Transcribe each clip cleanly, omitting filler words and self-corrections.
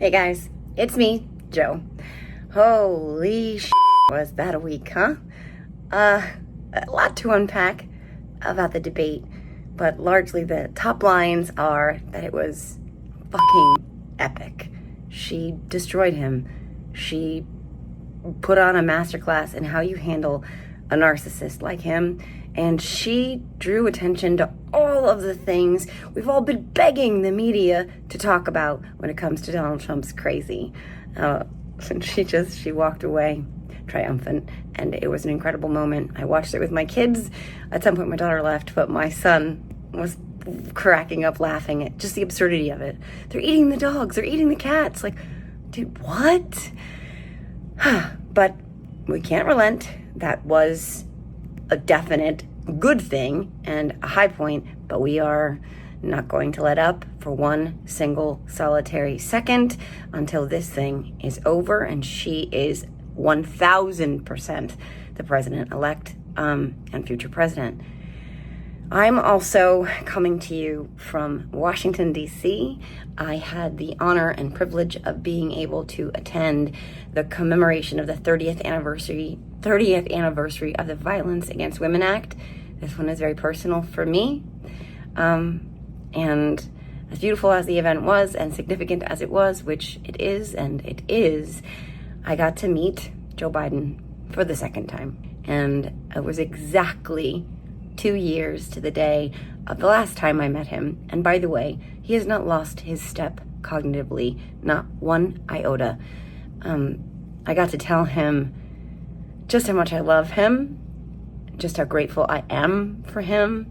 Hey guys, it's me, Joe. Holy was that a week, huh? A lot to unpack about the debate, but largely the top lines are that it was fucking epic. She destroyed him. She put on a masterclass in how you handle a narcissist like him, and she drew attention to all of the things we've all been begging the media to talk about when it comes to Donald Trump's crazy. And she walked away triumphant, and it was an incredible moment. I watched it with my kids. At some point my daughter left, but my son was cracking up laughing at just the absurdity of it. They're eating the dogs, they're eating the cats. Like, dude, what? But we can't relent. That was a definite good thing and a high point, but we are not going to let up for one single solitary second until this thing is over and she is 1000% the president-elect and future president. I'm also coming to you from Washington, D.C. I had the honor and privilege of being able to attend the commemoration of the 30th anniversary of the Violence Against Women Act. This one is very personal for me. And as beautiful as the event was and significant as it was, which it is, I got to meet Joe Biden for the second time. And it was exactly 2 years to the day of the last time I met him. And by the way, he has not lost his step cognitively, not one iota. I got to tell him just how much I love him, just how grateful I am for him,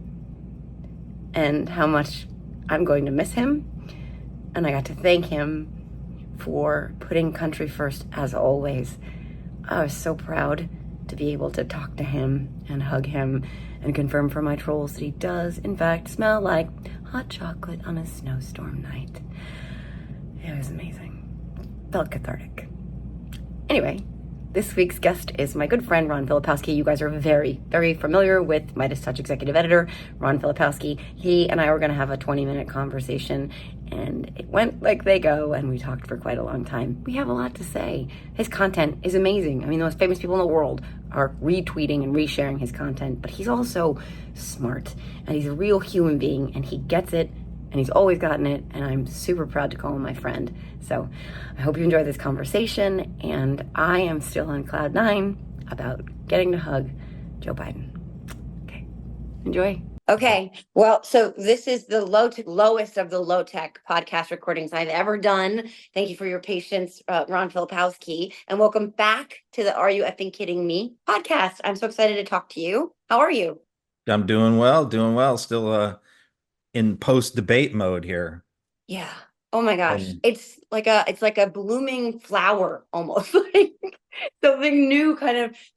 and how much I'm going to miss him. And I got to thank him for putting country first as always. I was so proud to be able to talk to him and hug him and confirm for my trolls that he does, in fact, smell like hot chocolate on a snowstorm night. It was amazing. Felt cathartic. Anyway, this week's guest is my good friend, Ron Filipkowski. You guys are very, very familiar with Midas Touch executive editor, Ron Filipkowski. He and I were going to have a 20-minute conversation, and it went like they go, and we talked for quite a long time. We have a lot to say. His content is amazing. I mean, the most famous people in the world are retweeting and resharing his content, but he's also smart, and he's a real human being, and he gets it, and he's always gotten it, and I'm super proud to call him my friend. So I hope you enjoy this conversation, and I am still on cloud nine about getting to hug Joe Biden. Okay, enjoy. Okay, well, so this is the lowest of the low-tech podcast recordings I've ever done. Thank you for your patience, Ron Filipkowski, and welcome back to the Are You Effing Kidding Me podcast. I'm so excited to talk to you. How are you? I'm doing well. Still in post-debate mode here. Yeah. Oh my gosh. And It's like a blooming flower almost. Like something new,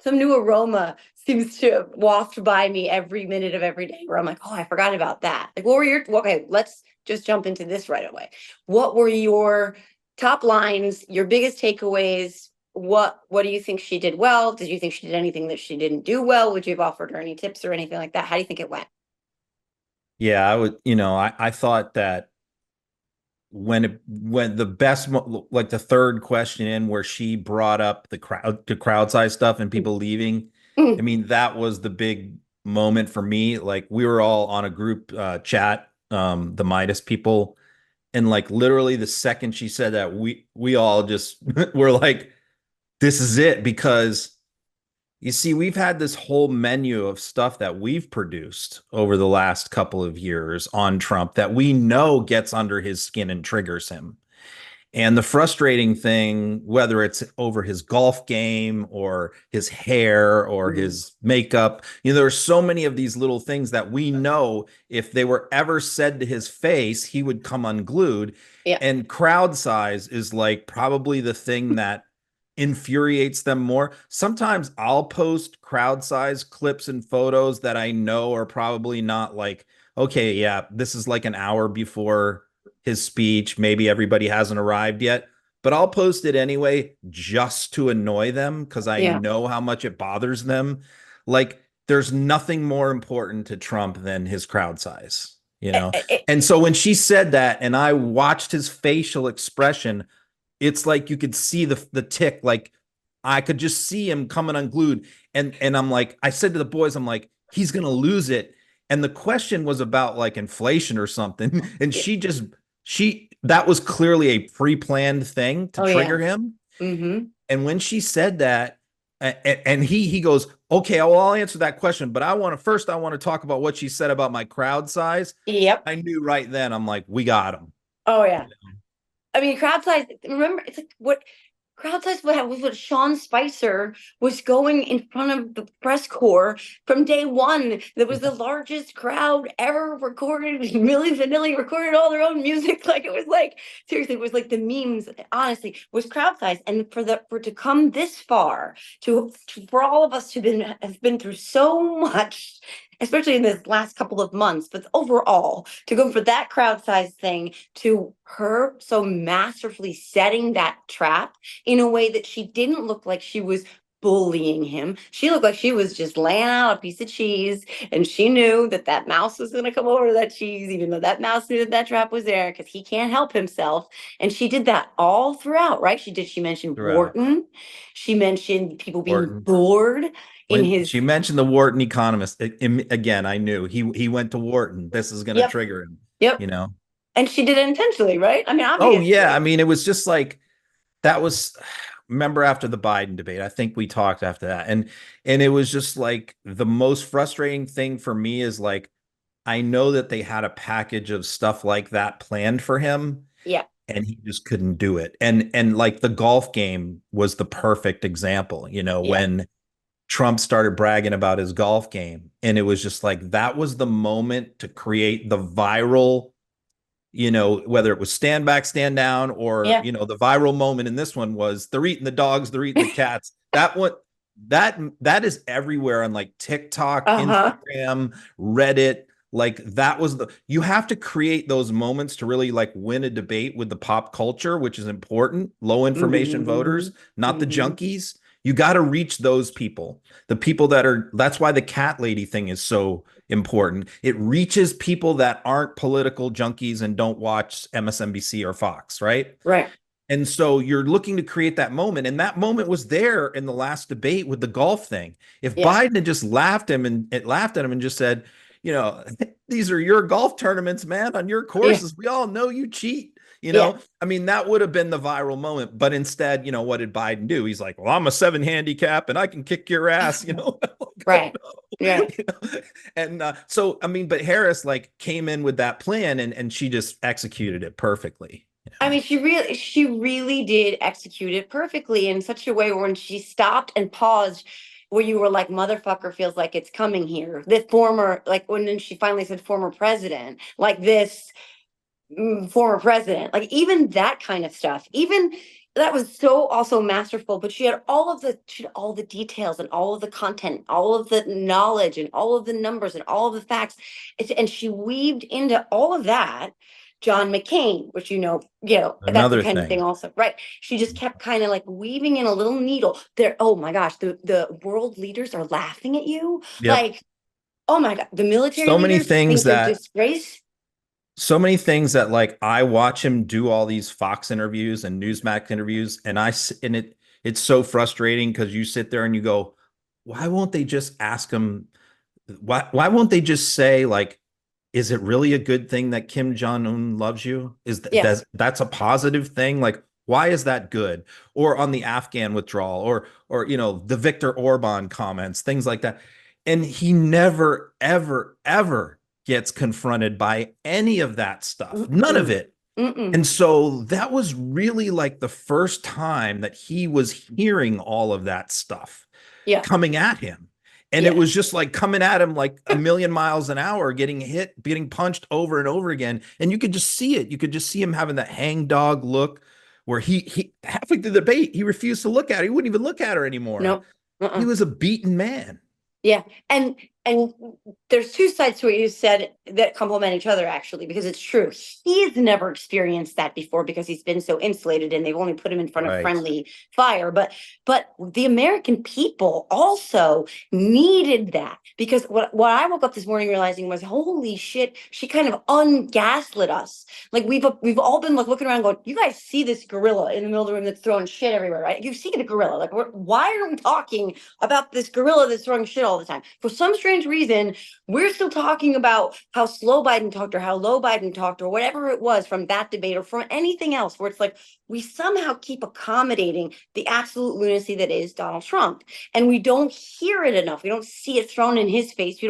some new aroma seems to waft by me every minute of every day where I'm like, oh, I forgot about that. Like okay, let's just jump into this right away. What were your top lines, your biggest takeaways? What do you think she did well? Did you think she did anything that she didn't do well? Would you have offered her any tips or anything like that? How do you think it went? yeah, I would, I thought that when the best, like the third question in where she brought up the crowd size stuff and people leaving, I mean, that was the big moment for me. Like we were all on a group chat, the Midas people, and like literally the second she said that, we all just were like, this is it, because you see, we've had this whole menu of stuff that we've produced over the last couple of years on Trump that we know gets under his skin and triggers him. And the frustrating thing, whether it's over his golf game or his hair or his makeup, there are so many of these little things that we know if they were ever said to his face, he would come unglued. Yeah. And crowd size is like probably the thing that infuriates them more. Sometimes I'll post crowd size clips and photos that I know are probably not like, okay, yeah, this is like an hour before his speech. Maybe everybody hasn't arrived yet, but I'll post it anyway just to annoy them because I know how much it bothers them. Like there's nothing more important to Trump than his crowd size. And so when she said that and I watched his facial expression, it's like you could see the tick, like I could just see him coming unglued. And I'm like, I said to the boys, I'm like, he's gonna lose it. And the question was about like inflation or something. And Yeah. she that was clearly a pre-planned thing to Oh yeah. trigger him. Mm-hmm. And when she said that, and he goes, okay, well, I'll answer that question, but I want to talk about what she said about my crowd size. Yep. I knew right then, I'm like, we got him. Oh yeah. I mean, crowd size. Remember, it's like what crowd size was what Sean Spicer was going in front of the press corps from day one. That was the largest crowd ever recorded. Milli Vanilli recorded all their own music. Like it was like seriously, it was like the memes. Honestly, was crowd size, and for to come this far to for all of us have been through so much. Especially in this last couple of months, but overall, to go for that crowd size thing to her so masterfully setting that trap in a way that she didn't look like she was bullying him. She looked like she was just laying out a piece of cheese, and she knew that that mouse was going to come over to that cheese, even though that mouse knew that that trap was there because he can't help himself. And she did that all throughout, right? She mentioned Throughout. Wharton. She mentioned people being Wharton. bored in When his. she mentioned the Wharton economist, again, I knew he went to Wharton. This is going to Yep. trigger him, Yep. you know? And she did it intentionally, right? I mean, Oh yeah. I obviously. mean, it was just like, that was, remember after the Biden debate, I think we talked after that. And it was just like the most frustrating thing for me is like, I know that they had a package of stuff like that planned for him Yeah. and he just couldn't do it. And like the golf game was the perfect example, Yeah. when Trump started bragging about his golf game. And it was just like that was the moment to create the viral, whether it was stand back, stand down, or, Yeah. the viral moment in this one was they're eating the dogs, they're eating the cats. That one, that is everywhere on like TikTok, Uh-huh. Instagram, Reddit. Like that was you have to create those moments to really like win a debate with the pop culture, which is important. Low information Mm-hmm. voters, not the Mm-hmm. junkies. You got to reach those people, the people that's why the cat lady thing is so important. It reaches people that aren't political junkies and don't watch MSNBC or Fox, right? Right. And so you're looking to create that moment. And that moment was there in the last debate with the golf thing. If Yeah. Biden had just laughed at him and just said, these are your golf tournaments, man, on your Yeah. courses. We all know you cheat. Yeah. I mean, that would have been the viral moment. But instead, what did Biden do? He's like, well, I'm a 7 handicap and I can kick your ass, Like, oh, Right. no. Yeah. And so, I mean, but Harris like came in with that plan and she just executed it perfectly. I mean, she really did execute it perfectly in such a way when she stopped and paused, where you were like, motherfucker feels like it's coming here. The former, like when then she finally said former president, like this former president, like even that kind of stuff, even that was so also masterful. But she had all the details and all of the content, all of the knowledge and all of the numbers and all of the facts. And she weaved into all of that John McCain, which that's the Another kind of thing thing. also, right? She just kept kind of like weaving in a little needle there. Oh my gosh, the world leaders are laughing at you. Yep. Like, oh my God, the military So many leaders things think you're that disgrace. so many things that like I watch him do all these Fox interviews and Newsmax interviews, and it's so frustrating because you sit there and you go, why won't they just ask him? Why won't they just say like, is it really a good thing that Kim Jong-un loves you? Yeah. That's a positive thing? Like, why is that good? Or on the Afghan withdrawal, or the Viktor Orban comments, things like that. And he never, ever, ever gets confronted by any of that stuff. None of Mm-mm. it. Mm-mm. And so that was really like the first time that he was hearing all of that stuff Yeah. coming at him. And it Yeah. was just like coming at him like a million miles an hour, getting hit, getting punched over and over again. And you could just see it. You could just see him having that hangdog look where he halfway through the debate, he refused to look at her. He wouldn't even look at her anymore. No. He Uh-uh. was a beaten man. Yeah. And And there's two sides to what you said that complement each other, actually, because it's true. He's never experienced that before because he's been so insulated and they've only put him in front of Right. friendly fire. But the American people also needed that, because what I woke up this morning realizing was, holy shit, she kind of ungaslit us. Like we've all been like looking around going, you guys see this gorilla in the middle of the room that's throwing shit everywhere, right? You see the gorilla. Like, why are we talking about this gorilla that's throwing shit all the time? For some strange reason, we're still talking about how slow Biden talked or how low Biden talked or whatever it was from that debate or from anything else, where it's like we somehow keep accommodating the absolute lunacy that is Donald Trump. And we don't hear it enough. We don't see it thrown in his face. We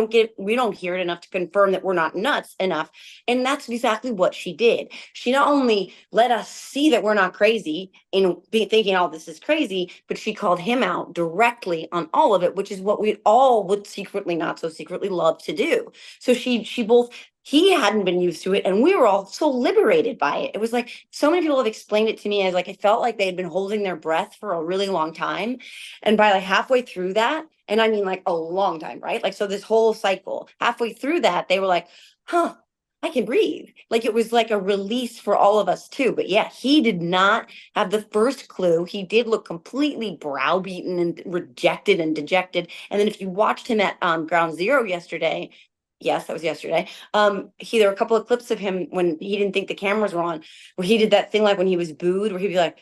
don't hear it enough to confirm that we're not nuts enough. And that's exactly what she did. She not only let us see that we're not crazy in thinking all this is crazy, but she called him out directly on all of it, which is what we all would secretly, not so secretly, love to do. So she both, he hadn't been used to it, and we were all so liberated by it. It was like, so many people have explained it to me as like, it felt like they had been holding their breath for a really long time. And by like halfway through that, and I mean like a long time, right? Like, so this whole cycle, halfway through that, they were like, huh, I can breathe. Like, it was like a release for all of us too. But yeah, he did not have the first clue. He did look completely browbeaten and rejected and dejected. And then if you watched him at Ground Zero yesterday, yes, that was yesterday. There were a couple of clips of him when he didn't think the cameras were on, where he did that thing like when he was booed, where he'd be like,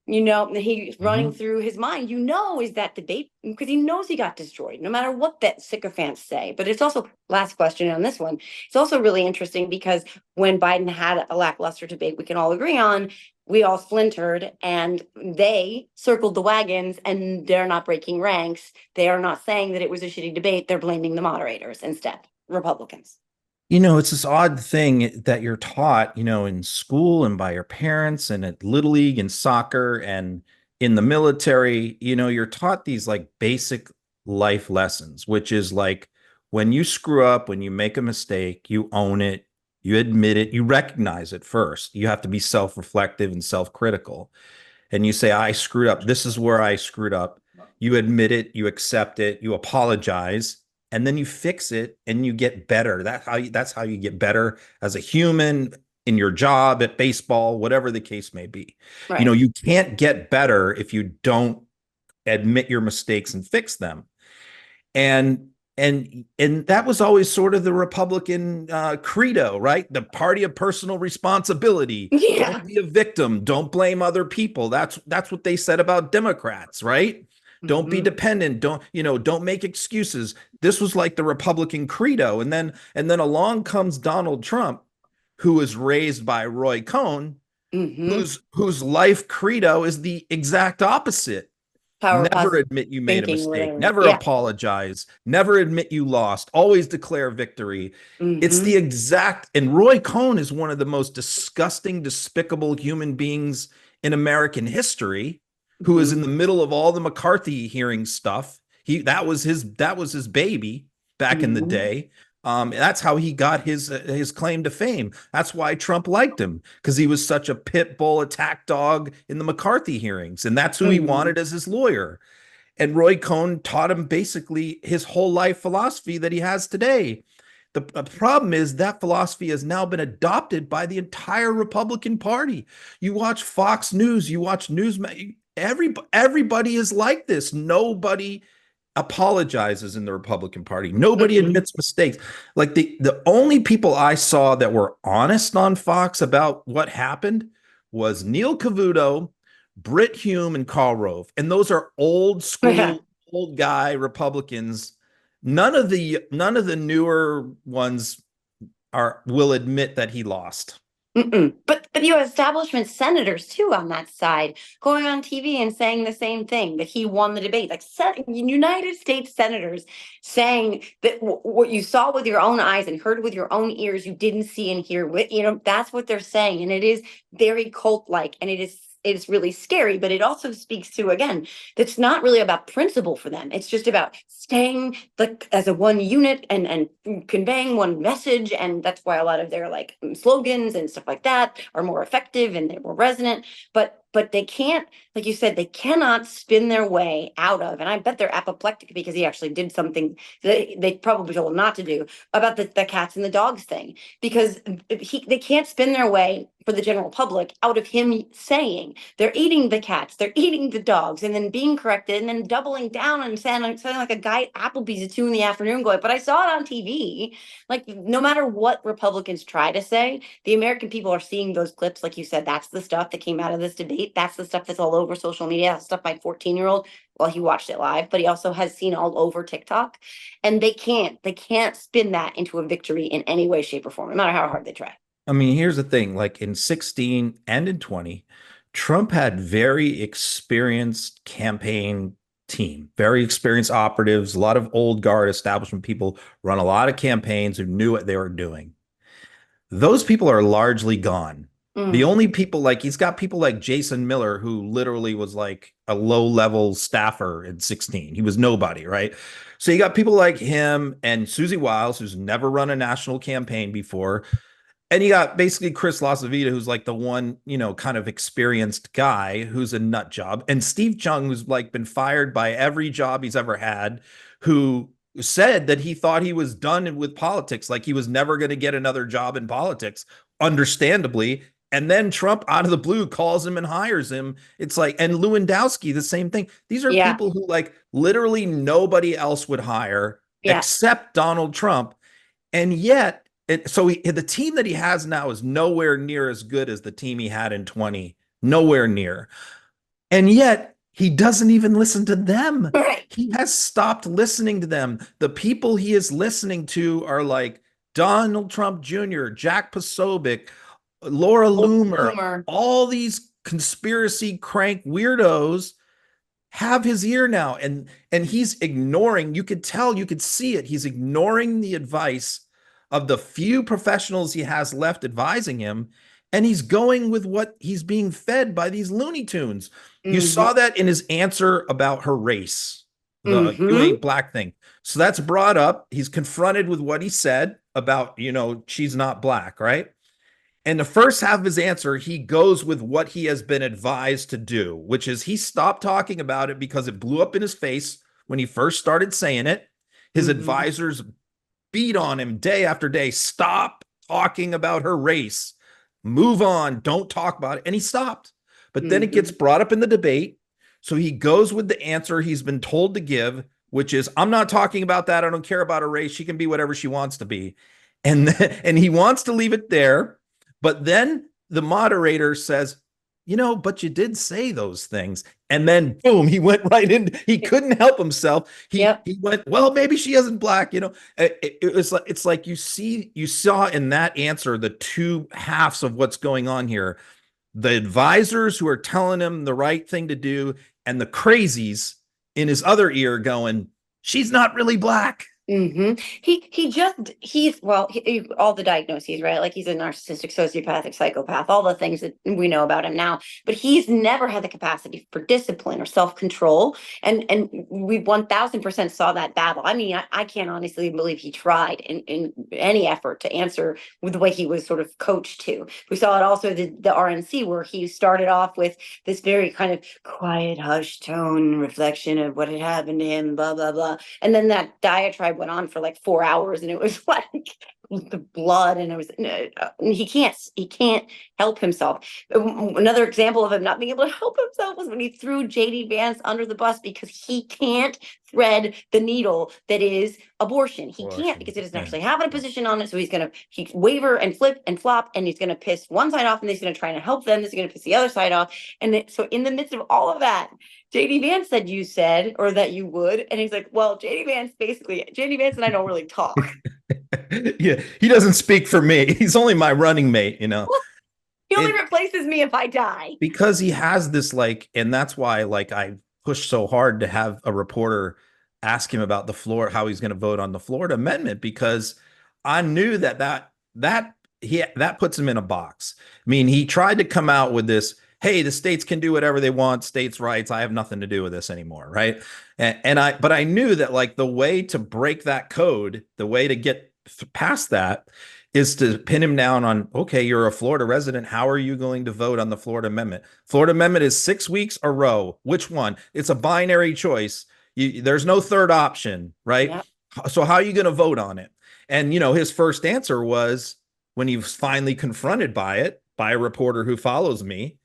he's running Mhm. through his mind, is that debate, because he knows he got destroyed, no matter what that sycophants say. But it's also, last question on this one, it's also really interesting because when Biden had a lackluster debate, we can all agree on, we all splintered and they circled the wagons, and they're not breaking ranks. They are not saying that it was a shitty debate. They're blaming the moderators instead, Republicans. It's this odd thing that you're taught, in school and by your parents and at Little League and soccer and in the military, you're taught these like basic life lessons, which is like when you screw up, when you make a mistake, you own it, you admit it, you recognize it first. You have to be self-reflective and self-critical. And you say, I screwed up. This is where I screwed up. You admit it, you accept it, you apologize, and then you fix it and you get better. That's how you get better as a human, in your job, at baseball, whatever the case may be. Right. You can't get better if you don't admit your mistakes and fix them. And that was always sort of the Republican credo, right? The party of personal responsibility. Yeah. Don't be a victim. Don't blame other people. That's what they said about Democrats, right? Don't be Mhm. dependent. Don't make excuses. This was like the Republican credo. And then along comes Donald Trump, who was raised by Roy Cohn, Mhm. whose life credo is the exact opposite. Power of Never positive admit you made a thinking or mistake. whatever. Never Yeah. apologize. Never admit you lost. Always declare victory. It's Hmm. the exact, and Roy Cohn is one of the most disgusting, despicable human beings in American history, who is Hmm. in the middle of all the McCarthy hearing stuff. That was his baby back in the Hmm. day. That's how he got his claim to fame. That's why Trump liked him, because he was such a pit bull attack dog in the McCarthy hearings, and that's who he Hmm. wanted as his lawyer. And Roy Cohn taught him basically his whole life philosophy that he has today. The problem is that philosophy has now been adopted by the entire Republican Party. You watch Fox News, you watch news, everybody is like this. Nobody apologizes in the Republican Party. Nobody Hmm. admits mistakes. Like the only people I saw that were honest on Fox about what happened was Neil Cavuto, Britt Hume, and Karl Rove. And those are old Yeah. school, old guy Republicans. None of the newer ones will admit that he lost. Mm-mm. But you have establishment senators too on that side going on TV and saying the same thing, that he won the debate. Like, United States senators saying that what you saw with your own eyes and heard with your own ears, you didn't see and hear with, that's what they're saying. And it is very cult-like, and it is really scary, but it also speaks to, again, that's not really about principle for them. It's just about staying like as a one unit and conveying one message. And that's why a lot of their like slogans and stuff like that are more effective and they're more resonant. But but they can't, like you said, they cannot spin their way out of, and I bet they're apoplectic because he actually did something that they probably told him not to do about the cats and the dogs thing, because they can't spin their way for the general public out of him saying they're eating the cats, they're eating the dogs, and then being corrected and then doubling down and saying like a guy at Applebee's at 2 PM going, but I saw it on TV. Like, no matter what Republicans try to say, the American people are seeing those clips. Like you said, that's the stuff that came out of this debate. That's the stuff that's all over social media. That's stuff my 14-year-old, well, he watched it live, but he also has seen all over TikTok. And they can't spin that into a victory in any way, shape, or form, no matter how hard they try. I mean, here's the thing, like in 16 and in 20, Trump had very experienced campaign team, very experienced operatives, a lot of old guard establishment people run a lot of campaigns who knew what they were doing. Those people are largely gone. The only people, like, he's got people like Jason Miller, who literally was like a low-level staffer in 16. He was nobody, right? So you got people like him and Susie Wiles, who's never run a national campaign before. And you got basically Chris LaCivita, who's like the one, kind of experienced guy who's a nut job. And Steve Chung, who's like been fired by every job he's ever had, who said that he thought he was done with politics, like he was never going to get another job in politics, understandably. And then Trump out of the blue calls him and hires him. It's like, and Lewandowski, the same thing. These are people who like literally nobody else would hire except Donald Trump. And yet, the team that he has now is nowhere near as good as the team he had in 20, nowhere near. And yet he doesn't even listen to them. Right. He has stopped listening to them. The people he is listening to are like Donald Trump Jr., Jack Posobiec, Laura Loomer, all these conspiracy crank weirdos have his ear now. And he's ignoring, you could tell, you could see it. He's ignoring the advice of the few professionals he has left advising him. And he's going with what he's being fed by these Looney Tunes. You saw that in his answer about her race, the you ain't black thing. So that's brought up. He's confronted with what he said about, she's not black, right? And the first half of his answer, he goes with what he has been advised to do, which is he stopped talking about it because it blew up in his face when he first started saying it. His advisors beat on him day after day. Stop talking about her race. Move on. Don't talk about it. And he stopped. But then it gets brought up in the debate. So he goes with the answer he's been told to give, which is, I'm not talking about that. I don't care about her race. She can be whatever she wants to be. And he wants to leave it there. But then the moderator says, but you did say those things. And then boom, he went right in. He couldn't help himself. He went, well, maybe she isn't black. It's like you saw in that answer the two halves of what's going on here. The advisors who are telling him the right thing to do, and the crazies in his other ear going, she's not really black. He's all the diagnoses, right? Like, he's a narcissistic, sociopathic, psychopath, all the things that we know about him now, but he's never had the capacity for discipline or self-control. And we 1000% saw that battle. I mean, I can't honestly believe he tried in any effort to answer with the way he was sort of coached to. We saw it also the RNC, where he started off with this very kind of quiet, hushed tone, reflection of what had happened to him, blah, blah, blah. And then that diatribe went on for like 4 hours, and it was like the blood, and it was he can't help himself. Another example of him not being able to help himself was when he threw JD Vance under the bus because he can't thread the needle that is abortion. He can't, because he doesn't actually have a position on it. So he waver and flip and flop, and he's gonna piss one side off, and he's gonna try to help them. He's gonna piss the other side off. And so in the midst of all of that, JD Vance said you said, or that you would. And he's like, well, JD Vance and I don't really talk. Yeah, he doesn't speak for me. He's only my running mate, He only replaces me if I die. Because he has this, like, and that's why, like, I pushed so hard to have a reporter ask him about how he's going to vote on the Florida amendment, because I knew that puts him in a box. I mean, he tried to come out with this, hey, the states can do whatever they want, states' rights, I have nothing to do with this anymore, right? But I knew that, like, the way to break that code, the way to get past that, is to pin him down on, okay, you're a Florida resident. How are you going to vote on the Florida Amendment? Florida Amendment is 6 weeks or Roe. Which one? It's a binary choice. There's no third option, right? Yeah. So how are you going to vote on it? And, his first answer was, when he was finally confronted by it, by a reporter who follows me,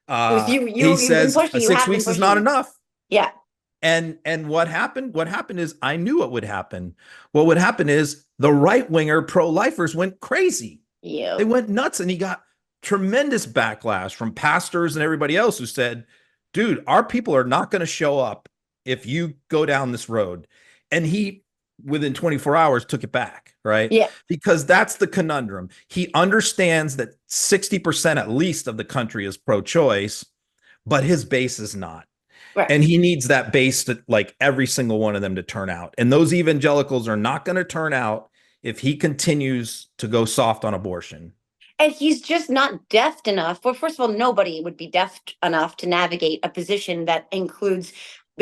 It was he you've been says, pushing, you six have been weeks is not pushing. enough. Yeah. And what happened? What happened is, I knew what would happen. What would happen is the right winger pro-lifers went crazy. Yeah. They went nuts, and he got tremendous backlash from pastors and everybody else who said, dude, our people are not going to show up if you go down this road. And he, within 24 hours, took it back, right? Yeah. Because that's the conundrum. He understands that 60% at least of the country is pro-choice, but his base is not. Right. And he needs that base to, like, every single one of them to turn out. And those evangelicals are not going to turn out if he continues to go soft on abortion. And he's just not deft enough. Well, first of all, nobody would be deft enough to navigate a position that includes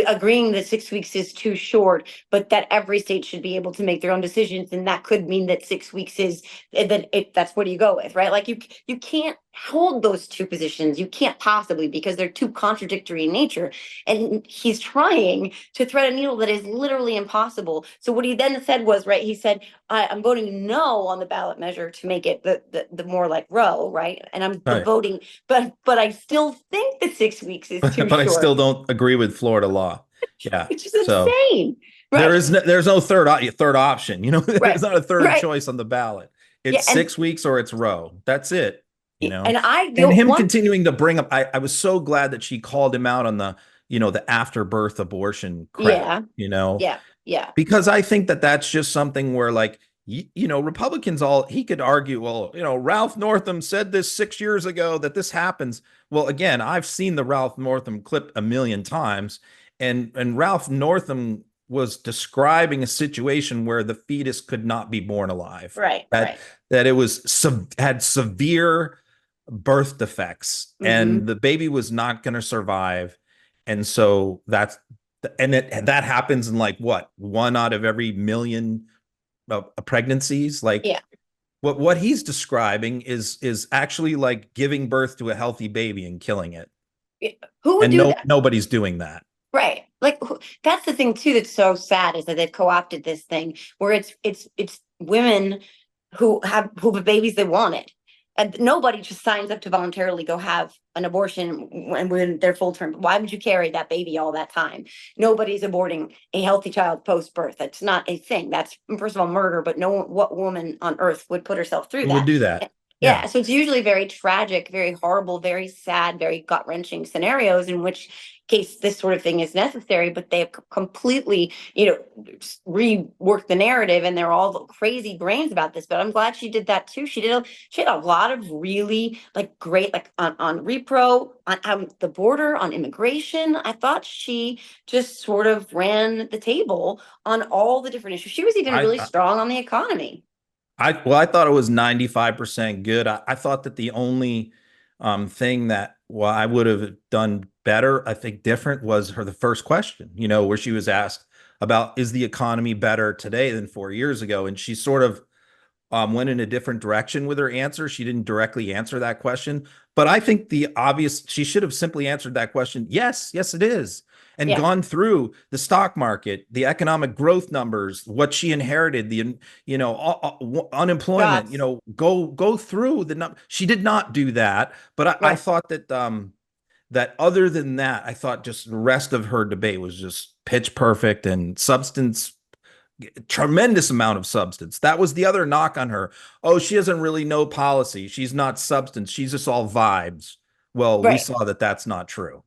agreeing that 6 weeks is too short, but that every state should be able to make their own decisions. And that could mean that 6 weeks is that's what do you go with, right? Like you can't hold those two positions. You can't possibly, because they're too contradictory in nature. And he's trying to thread a needle that is literally impossible. So what he then said was, right, he said, I'm voting no on the ballot measure to make it the more like Roe, right? And I'm Right. voting, but I still think that 6 weeks is too But short. I still don't agree with Florida law. Yeah. Which is So insane. Right. there's no third option. There's Right. not a third Right. choice on the ballot. It's Yeah, 6 weeks or it's Roe. That's it. and And him continuing to bring up, I was so glad that she called him out on the, the afterbirth abortion crap, yeah. because I think that that's just something where, like, Republicans he could argue, well, Ralph Northam said this 6 years ago that this happens. Well, again, I've seen the Ralph Northam clip a million times, and Ralph Northam was describing a situation where the fetus could not be born alive. Right. That it was had severe birth defects, and the baby was not going to survive. And so that happens in, like, what, 1 out of every million pregnancies. Like, yeah. What he's describing is actually like giving birth to a healthy baby and killing it. Who would do that? Nobody's doing that. Right. Like, that's the thing too that's so sad, is that they've co-opted this thing where it's women who have babies they wanted. And nobody just signs up to voluntarily go have an abortion when they're full term. Why would you carry that baby all that time? Nobody's aborting a healthy child post-birth. That's not a thing. That's, first of all, murder, but what woman on earth would put herself through that? Would do that. Yeah. So it's usually very tragic, very horrible, very sad, very gut-wrenching scenarios in which case this sort of thing is necessary, but they have completely, reworked the narrative, and they're all crazy brains about this. But I'm glad she did that too. She had a lot of really, like, great, like, on repro, on the border, on immigration. I thought she just sort of ran the table on all the different issues. She was even really strong on the economy. I thought it was 95% good. I thought that the only thing that I would have done better, I think different, was the first question, where she was asked about, is the economy better today than 4 years ago? And she sort of went in a different direction with her answer. She didn't directly answer that question, but I think she should have simply answered that question. Yes, it is. And gone through the stock market, the economic growth numbers, what she inherited, the, unemployment, go through the number. She did not do that. But I thought that, that other than that, I thought just the rest of her debate was just pitch perfect and substance, tremendous amount of substance. That was the other knock on her. Oh, she doesn't really know policy. She's not substance. She's just all vibes. Well, we saw that that's not true.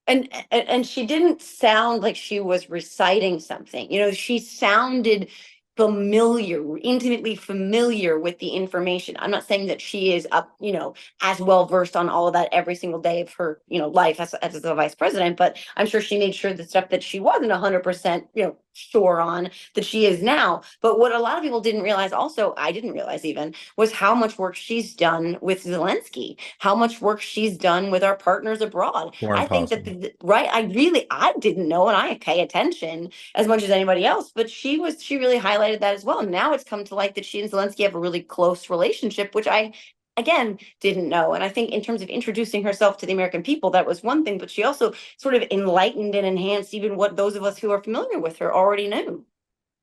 And she didn't sound like she was reciting something. She sounded familiar, intimately familiar with the information. I'm not saying that she is up, as well versed on all of that every single day of her, life as the vice president, but I'm sure she made sure the stuff that she wasn't 100%, sure on, that she is now. But what a lot of people didn't realize, also I didn't realize even, was how much work she's done with Zelensky, how much work she's done with our partners abroad. I think that I didn't know, and I pay attention as much as anybody else, but she really highlighted highlighted that as well. And now it's come to light that she and Zelensky have a really close relationship, which I, again, didn't know. And I think in terms of introducing herself to the American people, that was one thing, but she also sort of enlightened and enhanced even what those of us who are familiar with her already knew.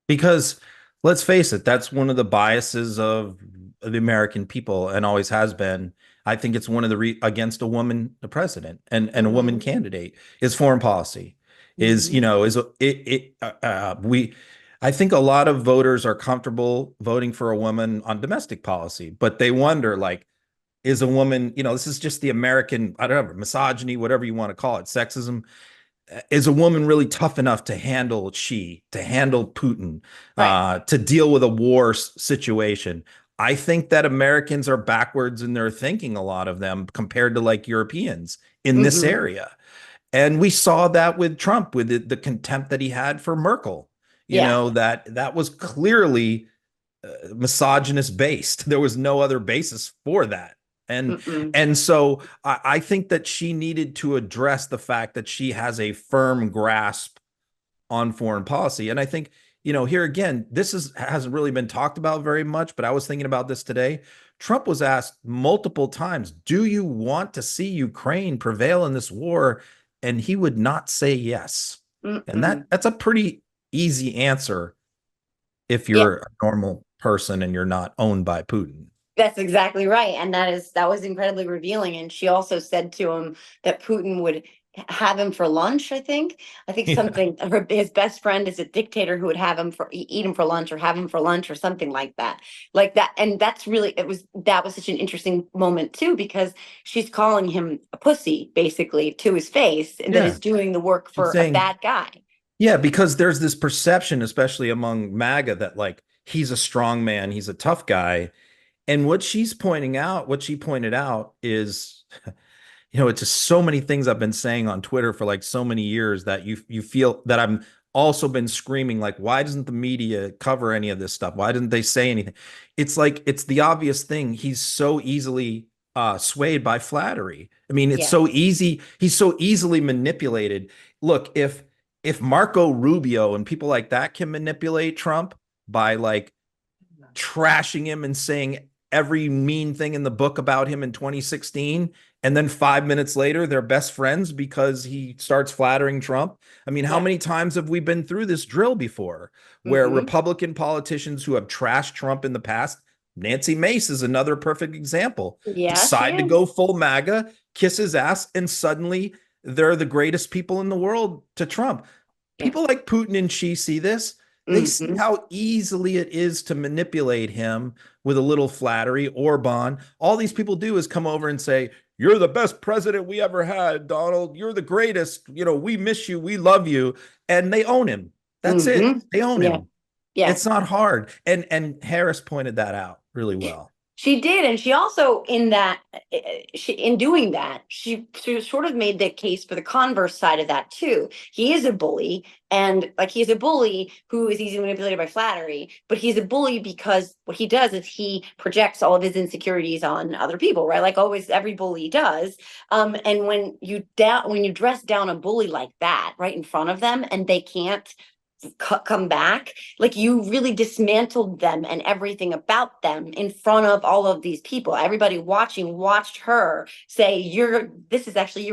Because let's face it, that's one of the biases of the American people and always has been. I think it's one of the against a woman, the president and a woman Mm-hmm. candidate is foreign policy is, Mm-hmm. we, I think a lot of voters are comfortable voting for a woman on domestic policy, but they wonder like, is a woman, this is just the American, I don't know, misogyny, whatever you want to call it, sexism. Is a woman really tough enough to handle Putin, Right. to deal with a war situation? I think that Americans are backwards in their thinking, a lot of them, compared to like Europeans in this Mm-hmm. area. And we saw that with Trump, with the contempt that he had for Merkel, Yeah. that was clearly misogynist based. There was no other basis for that. And Mm-mm. and so I think that she needed to address the fact that she has a firm grasp on foreign policy. And I think, here again, hasn't really been talked about very much, but I was thinking about this today. Trump was asked multiple times, do you want to see Ukraine prevail in this war? And he would not say yes. And Mm-mm. that's a pretty easy answer if Yeah. you're a normal person and you're not owned by Putin. That's exactly right. And that was incredibly revealing. And she also said to him that Putin would have him for lunch, I think. I think Yeah. something his best friend is a dictator who would have him for eat him for lunch or have him for lunch or something like that. Like that. And that was such an interesting moment too, because she's calling him a pussy basically to his face, and that Yeah. is doing the work She's for a saying, bad guy. yeah, because there's this perception, especially among MAGA, that like he's a strong man, he's a tough guy. And what she pointed out is, it's just so many things I've been saying on Twitter for like so many years that you feel that I'm also been screaming like, why doesn't the media cover any of this stuff? Why didn't they say anything? It's like it's the obvious thing. He's so easily swayed by flattery. I mean, it's Yeah. so easy. He's so easily manipulated. Look, if Marco Rubio and people like that can manipulate Trump by like trashing him and saying every mean thing in the book about him in 2016, and then 5 minutes later they're best friends because he starts flattering Trump. I mean, how Yeah. many times have we been through this drill before where Mm-hmm. Republican politicians who have trashed Trump in the past, Nancy Mace is another perfect example, Yeah, she decide to is. go full MAGA, kiss his ass, and suddenly they're the greatest people in the world to Trump. Yeah. People like Putin and Xi see this. They see Mm-hmm. how easily it is to manipulate him with a little flattery. Orban, all these people do is come over and say, you're the best president we ever had, Donald. You're the greatest. We miss you. We love you. And they own him. That's it. Mm-hmm. They own Yeah. him. Yeah. It's not hard. And Harris pointed that out really well. She did, and she also in doing that, she sort of made the case for the converse side of that too. He is a bully, and like he's a bully who is easily manipulated by flattery, but he's a bully because what he does is he projects all of his insecurities on other people, right? Like always, every bully does. And when you dress down a bully like that right in front of them, and they can't come back, like you really dismantled them and everything about them in front of all of these people. Everybody watched her say, you're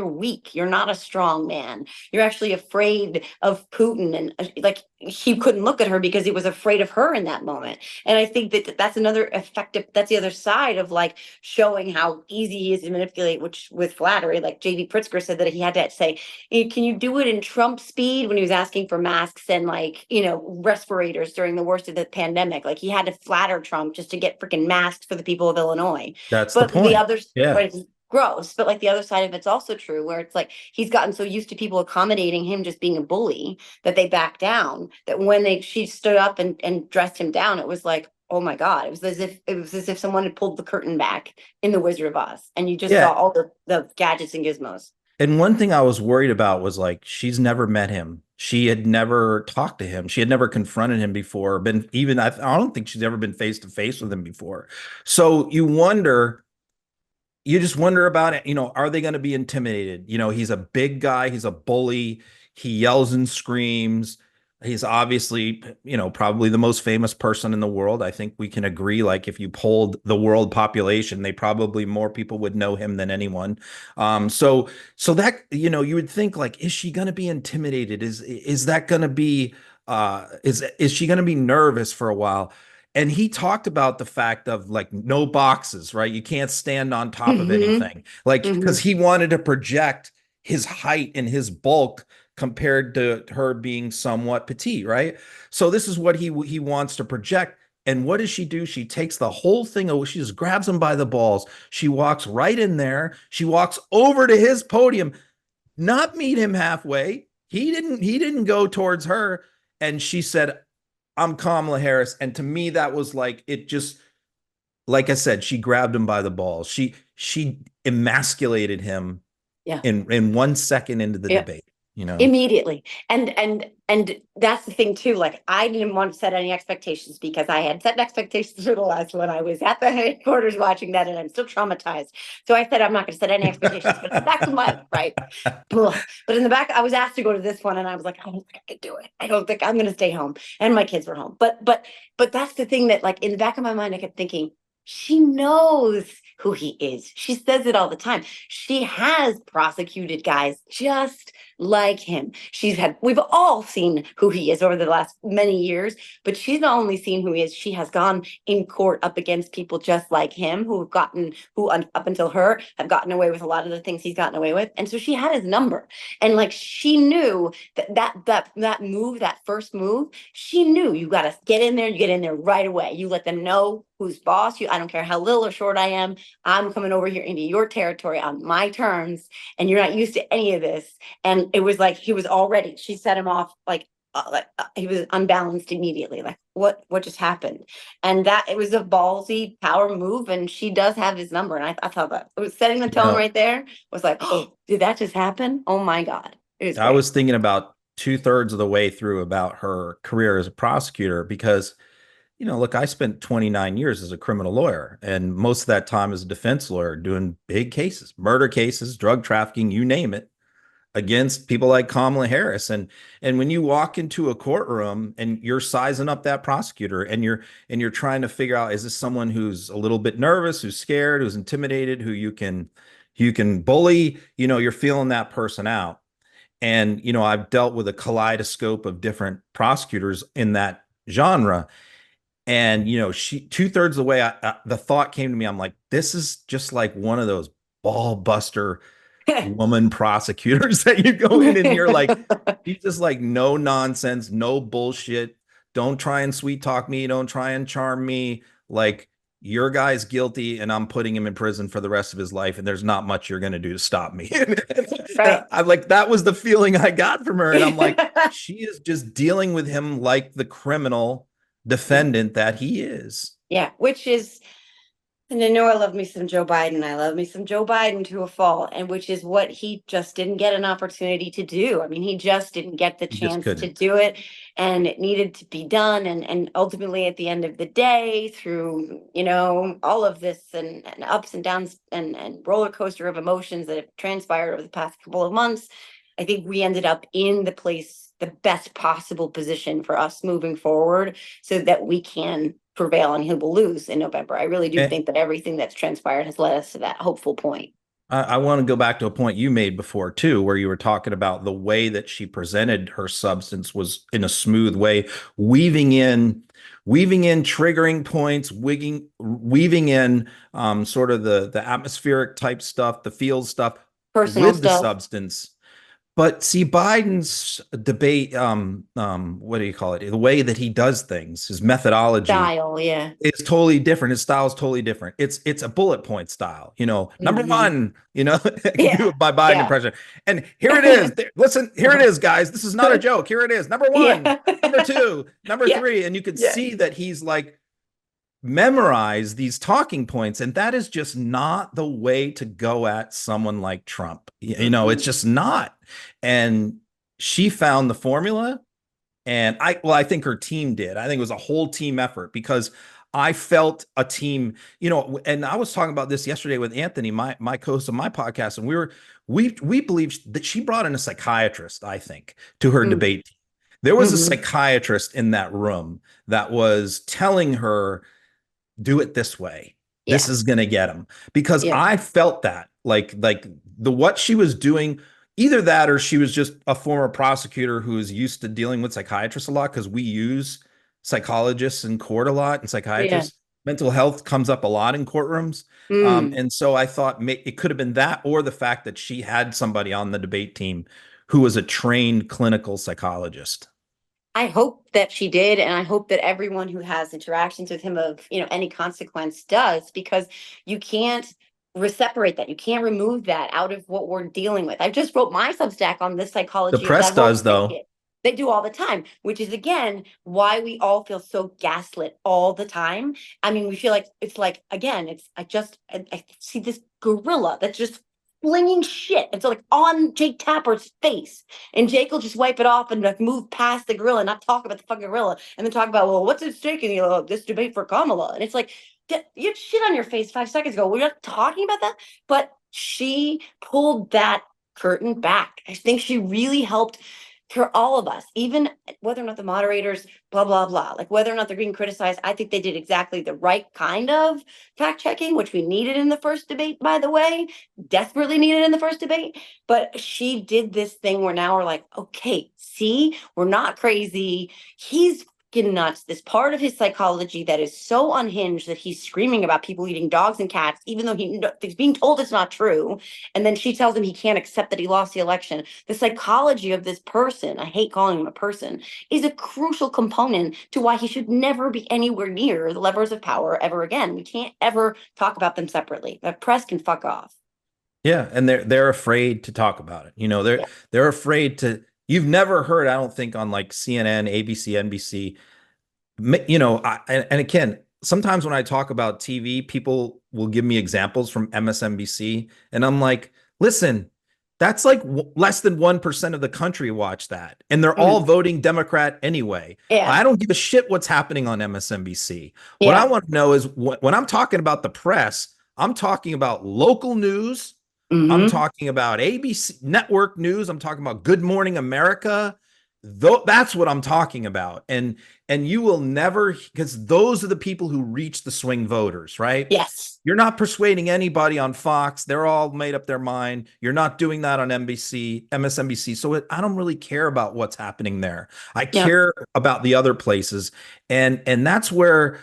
weak, you're not a strong man, you're actually afraid of Putin. And like he couldn't look at her because he was afraid of her in that moment. And I think that that's the other side of like showing how easy he is to manipulate, which with flattery. Like JD Pritzker said that he had to say, can you do it in Trump speed, when he was asking for masks and like, respirators during the worst of the pandemic. Like he had to flatter Trump just to get freaking masks for the people of Illinois. That's the But the point. others, Yeah. right, it's gross. But like the other side of it's also true, where it's like he's gotten so used to people accommodating him just being a bully that they back down. That when she stood up and dressed him down, it was like, oh my God, it was as if someone had pulled the curtain back in The Wizard of Oz, and you just saw Yeah. all the gadgets and gizmos. And one thing I was worried about was like, she's never met him. She had never talked to him. She had never confronted him before, I don't think she's ever been face to face with him before. So you just wonder about it. Are they going to be intimidated? He's a big guy. He's a bully. He yells and screams. He's obviously, probably the most famous person in the world. I think we can agree, like if you polled the world population, they probably more people would know him than anyone. So that, you would think like, is she going to be intimidated? Is that going to be, is she going to be nervous for a while? And he talked about the fact of like no boxes, right? You can't stand on top of Hmm. anything, like because Hmm. he wanted to project his height and his bulk compared to her being somewhat petite, right? So this is what he wants to project. And what does she do? She takes the whole thing away. She just grabs him by the balls. She walks right in there. She walks over to his podium, not meet him halfway. He didn't go towards her. And she said, I'm Kamala Harris. And to me, that was like it just like I said, she grabbed him by the balls. She emasculated him Yeah. in 1 second into the Yeah. debate, Immediately. And that's the thing too. Like I didn't want to set any expectations because I had set expectations for the last one. I was at the headquarters watching that and I'm still traumatized. So I said I'm not going to set any expectations, but in the back of my right. But in the back, I was asked to go to this one and I was like, I don't think I could do it. I don't think I'm gonna stay home. And my kids were home. But that's the thing that like in the back of my mind, I kept thinking, she knows who he is. She says it all the time. She has prosecuted guys just like him. We've all seen who he is over the last many years, but she's not only seen who he is, she has gone in court up against people just like him who up until her have gotten away with a lot of the things he's gotten away with. And so she had his number. And like she knew that first move, she knew you got to get in there, you get in there right away. You let them know who's boss. I don't care how little or short I am. I'm coming over here into your territory on my terms, and you're not used to any of this. And it was like she set him off he was unbalanced immediately. Like what just happened? And that it was a ballsy power move, and she does have his number. And I thought that it was setting the you tone know, right there. Was like, oh, did that just happen? Oh my God. It was I great. was thinking about 2/3 of the way through about her career as a prosecutor because, look, I spent 29 years as a criminal lawyer and most of that time as a defense lawyer doing big cases, murder cases, drug trafficking, you name it, against people like Kamala Harris. And when you walk into a courtroom and you're sizing up that prosecutor and you're trying to figure out, is this someone who's a little bit nervous, who's scared, who's intimidated, who you can bully, you're feeling that person out. And, I've dealt with a kaleidoscope of different prosecutors in that genre. And, she 2/3 of the way, the thought came to me, I'm like, this is just like one of those ball buster woman prosecutors that you go in and you're like, she's just like, no nonsense, no bullshit. Don't try and sweet talk me. Don't try and charm me. Like, your guy's guilty and I'm putting him in prison for the rest of his life. And there's not much you're going to do to stop me. Right. I'm like, that was the feeling I got from her. And I'm like, she is just dealing with him like the criminal Yeah. defendant that he is. Yeah. Which is, and I know I love me some Joe Biden. I love me some Joe Biden to a fault, and which is what he just didn't get an opportunity to do. I mean, he just didn't get the He just chance to couldn't. do it, and it needed to be done. And ultimately, at the end of the day, through all of this and ups and downs and roller coaster of emotions that have transpired over the past couple of months, I think we ended up in the best possible position for us moving forward, so that we can prevail and he will lose in November. I really do And think that everything that's transpired has led us to that hopeful point. I want to go back to a point you made before too, where you were talking about the way that she presented her substance was in a smooth way, weaving in, triggering points, weaving in sort of the atmospheric type stuff, the field stuff Personal with the stuff, substance. But see, Biden's debate, what do you call it? The way that he does things, his methodology style, yeah. is totally different. His style is totally different. It's a bullet point style. Number Hmm. one. I can do Yeah, it by Biden yeah. impression. And here it is. Listen, here it is, guys. This is not a joke. Here it is. Number one, Yeah. number two, number Yeah. three, and you could Yeah. see that he's like memorize these talking points, and that is just not the way to go at someone like Trump. It's Mm-mm. just not. And she found the formula. And I think her team did. I think it was a whole team effort because I felt a team, and I was talking about this yesterday with Anthony, my co-host of my podcast, and we believed that she brought in a psychiatrist, I think, to her Mm. debate team. There was a Hmm. psychiatrist in that room that was telling her, do it this way. This Yeah. is going to get him. Because Yeah. I felt that like the what she was doing, either that or she was just a former prosecutor who is used to dealing with psychiatrists a lot because we use psychologists in court a lot and Yeah. psychiatrists. Mental health comes up a lot in courtrooms. Mm. And so I thought it could have been that or the fact that she had somebody on the debate team who was a trained clinical psychologist. I hope that she did, and I hope that everyone who has interactions with him of, any consequence does, because you can't separate that. You can't remove that out of what we're dealing with. I just wrote my Substack on the The psychology of press that whole does, though. ticket. They do all the time, which is again why we all feel so gaslit all the time. I mean, we feel like it's like again, it's I see this gorilla that's just flinging shit. And so like on Jake Tapper's face. And Jake will just wipe it off and like move past the gorilla and not talk about the fucking gorilla and then talk about, well, what's at stake in this debate for Kamala? And it's like, you had shit on your face 5 seconds ago. We're not talking about that. But she pulled that curtain back. I think she really helped for all of us, even whether or not the moderators, blah, blah, blah, like whether or not they're being criticized. I think they did exactly the right kind of fact checking, which we needed in the first debate, by the way, desperately needed in the first debate. But she did this thing where now we're like, okay, see, we're not crazy. He's fucking nuts. This part of his psychology that is so unhinged that he's screaming about people eating dogs and cats, even though he's being told it's not true. And then she tells him he can't accept that he lost the election. The psychology of this person, I hate calling him a person, is a crucial component to why he should never be anywhere near the levers of power ever again. We can't ever talk about them separately. The press can fuck off. Yeah, and they're afraid to talk about it. Yeah. They're afraid to. You've never heard, I don't think, on like CNN, ABC, NBC. And again, sometimes when I talk about TV, people will give me examples from MSNBC, and I'm like, listen, that's like less than 1% of the country watch that, and they're all Mm. voting Democrat anyway. Yeah. I don't give a shit what's happening on MSNBC. What I Yeah. want to know is when I'm talking about the press, I'm talking about local news. I'm Hmm. talking about ABC network news. I'm talking about Good Morning America. Though that's what I'm talking about. And you will never, because those are the people who reach the swing voters, right? Yes. You're not persuading anybody on Fox. They're all made up their mind. You're not doing that on NBC, MSNBC. So I don't really care about what's happening there. I Yep. care about the other places. And that's where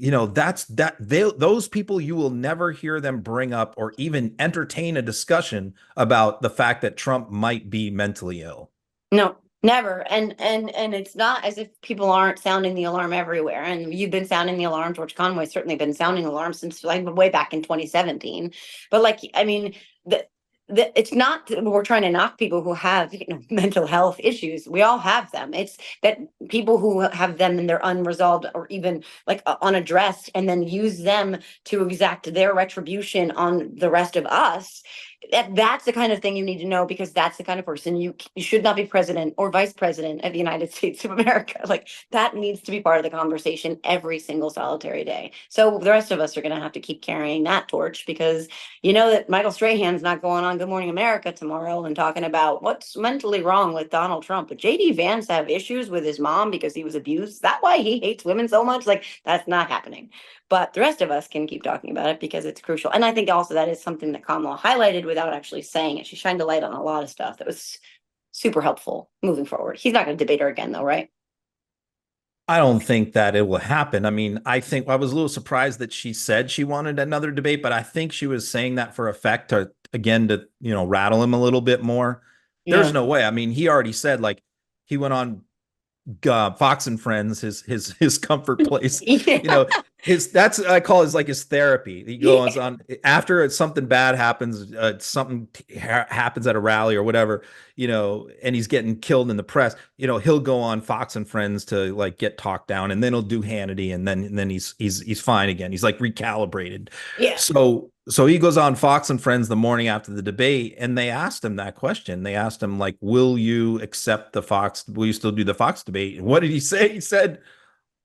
those people, you will never hear them bring up or even entertain a discussion about the fact that Trump might be mentally ill. No, never. And it's not as if people aren't sounding the alarm everywhere. And you've been sounding the alarm. George Conway's certainly been sounding the alarm since like way back in 2017. But like, I mean, it's not that we're trying to knock people who have mental health issues. We all have them. It's that people who have them and they're unresolved or even like unaddressed, and then use them to exact their retribution on the rest of us. That's the kind of thing you need to know, because that's the kind of person you should not be president or vice president of the United States of America. Like that needs to be part of the conversation every single solitary day. So the rest of us are going to have to keep carrying that torch, because you know that Michael Strahan's not going on Good Morning America tomorrow and talking about what's mentally wrong with Donald Trump. But JD Vance have issues with his mom because he was abused. Is that why he hates women so much? Like that's not happening. But the rest of us can keep talking about it because it's crucial. And I think also that is something that Kamala highlighted without actually saying it. She shined a light on a lot of stuff that was super helpful moving forward. He's not going to debate her again, though, right? I don't think that it will happen. I mean, I think I was a little surprised that she said she wanted another debate, but I think she was saying that for effect to, again, to, rattle him a little bit more. There's Yeah. no way. I mean, he already said, like, he went on Fox and Friends, his comfort place. You Yeah. know, that's I call his like his therapy. He goes Yeah. on after something bad happens, something happens at a rally or whatever, and he's getting killed in the press. He'll go on Fox and Friends to like get talked down, and then he'll do Hannity, and then he's fine again. He's like recalibrated. Yeah. So he goes on Fox and Friends the morning after the debate, and they asked him that question. They asked him, like, will you accept the Fox? Will you still do the Fox debate? And what did he say? He said,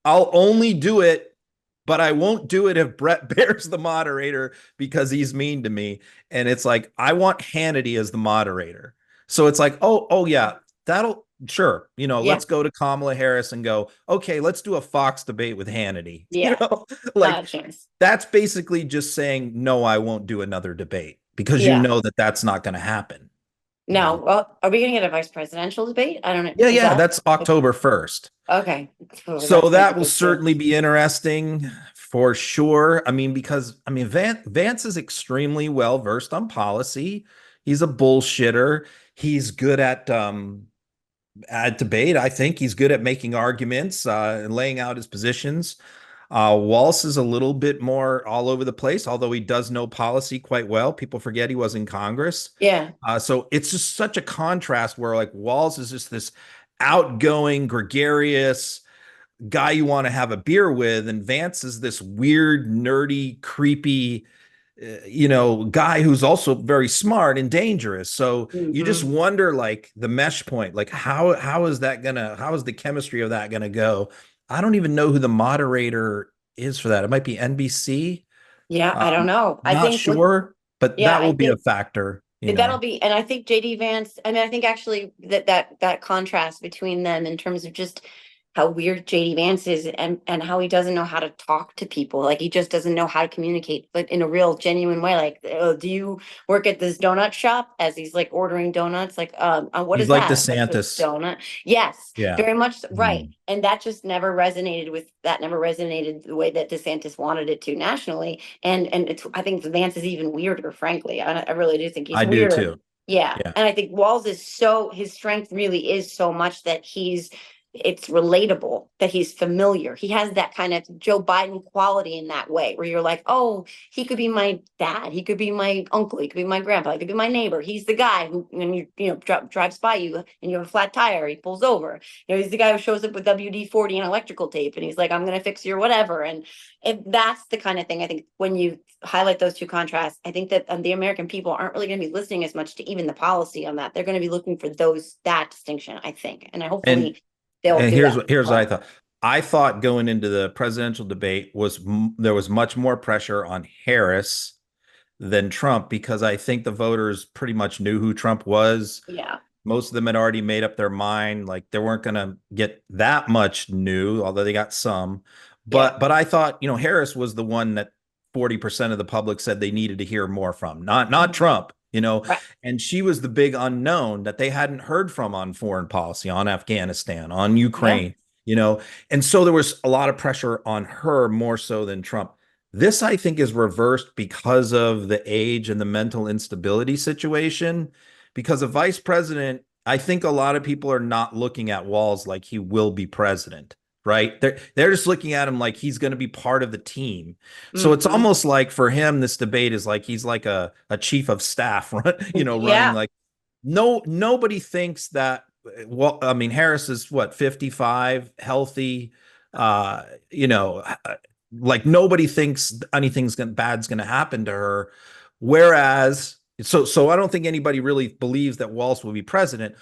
I'll only do it, but I won't do it if Brett Baer's the moderator because he's mean to me. And it's like, I want Hannity as the moderator. So it's like, oh yeah, sure, Yeah. let's go to Kamala Harris and go, okay, let's do a Fox debate with Hannity. Yeah. Not Like a chance. that's basically just saying, no, I won't do another debate because Yeah. that that's not going to happen. No. Well, are we going to get a vice presidential debate? I don't know. Yeah, Is yeah, that that's October 1st. okay? Oh, So that's going to that be will good too. certainly be interesting for sure. I mean, because Vance is extremely well versed on policy. He's a bullshitter. He's good at debate. I think he's good at making arguments and laying out his positions. Walz is a little bit more all over the place, although he does know policy quite well. People forget he was in Congress. Yeah. So it's just such a contrast where like Walz is just this outgoing, gregarious guy you want to have a beer with, and Vance is this weird, nerdy, creepy, guy who's also very smart and dangerous. So you just Hmm. wonder, like the mesh point, like how is how is the chemistry of that gonna go? I don't even know who the moderator is for that. It might be NBC. Yeah. I don't Um, know. I Not think what, sure, but yeah, that will I be a think factor, that'll be, and I think JD Vance, I mean, I think actually that contrast between them in terms of just how weird JD Vance is and how he doesn't know how to talk to people. Like he just doesn't know how to communicate, but in a real genuine way. Like, oh, do you work at this donut shop? As he's like ordering donuts, like, what He's is like that? Like a DeSantis. donut? Yes, Yeah. very much right. Mm. And that just never resonated the way that DeSantis wanted it to nationally. And it's, I think Vance is even weirder, frankly. I really do think he's I do weirder. too. Yeah. Yeah. And I think Walls is so, his strength really is so much that it's relatable, that he's familiar. He has that kind of Joe Biden quality in that way where you're like, oh, he could be my dad. He could be my uncle. He could be my grandpa. He could be my neighbor. He's the guy who, when drives by you and you have a flat tire, he pulls over. He's the guy who shows up with WD-40 and electrical tape and he's like, I'm going to fix your whatever. And if that's the kind of thing, I think when you highlight those two contrasts, I think that the American people aren't really going to be listening as much to even the policy on that. They're going to be looking for that distinction, I think. And And hopefully they'll And do that. here's what I Well, thought. I thought going into the presidential debate there was much more pressure on Harris than Trump because I think the voters pretty much knew who Trump was. yeah. Most of them had already made up their mind, like they weren't going to get that much new, although they got some. Yeah. But I thought, Harris was the one that 40% of the public said they needed to hear more from, not Trump. Right. And she was the big unknown that they hadn't heard from on foreign policy, on Afghanistan, on Yeah. Ukraine. And so there was a lot of pressure on her more so than Trump. This, I think, is reversed because of the age and the mental instability situation. Because a vice president, I think a lot of people are not looking at Walz like he will be president, right? They're just looking at him like he's going to be part of the team. So it's Hmm. almost like for him, this debate is like he's like a chief of staff, running Yeah. like nobody thinks that. Well, I mean, Harris is what, 55, healthy, uh, you know, like nobody thinks bad's going to happen to her. Whereas, so I don't think anybody really believes that Walz will be president,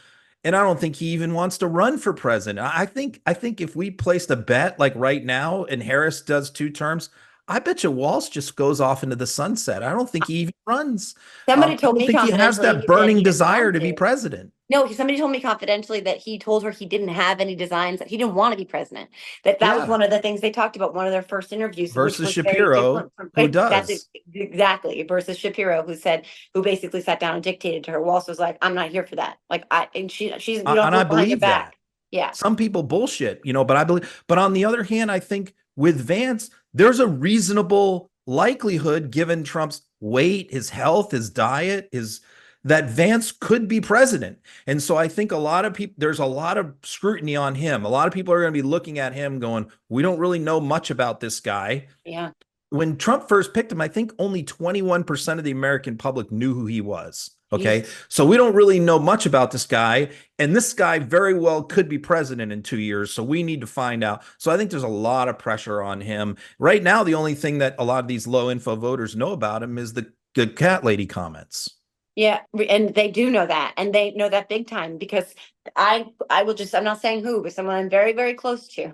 and I don't think he even wants to run for president. I think if we placed a bet like right now and Harris does 2 terms, I bet you Walz just goes off into the sunset. I don't think he even runs. Somebody I told don't me think he has confidentially that that burning he didn't desire want to be to. president. No, somebody told me confidentially that he told her he didn't have any designs, that he didn't want to be president. That was Yeah, one of the things they talked about, one of their first interviews, which versus was very Shapiro, different from who that's does. exactly versus Shapiro, who basically sat down and dictated to her. Walsh was like, I'm not here for that. Like she's you don't And I look behind your believe that. back. Yeah. Some people bullshit, but I believe, but on the other hand, I think with Vance, there's a reasonable likelihood given Trump's weight, his health, his diet, that Vance could be president. And so I think a lot of people, there's a lot of scrutiny on him. A lot of people are going to be looking at him going, we don't really know much about this guy. Yeah. When Trump first picked him, I think only 21% of the American public knew who he was. Okay. He's So we don't really know much about this guy. And this guy very well could be president in 2 years. So we need to find out. So I think there's a lot of pressure on him. Right now, the only thing that a lot of these low info voters know about him is the cat lady comments. Yeah, and they do know that, and they know that big time because I will just, I'm not saying who, but someone I'm very, very close to,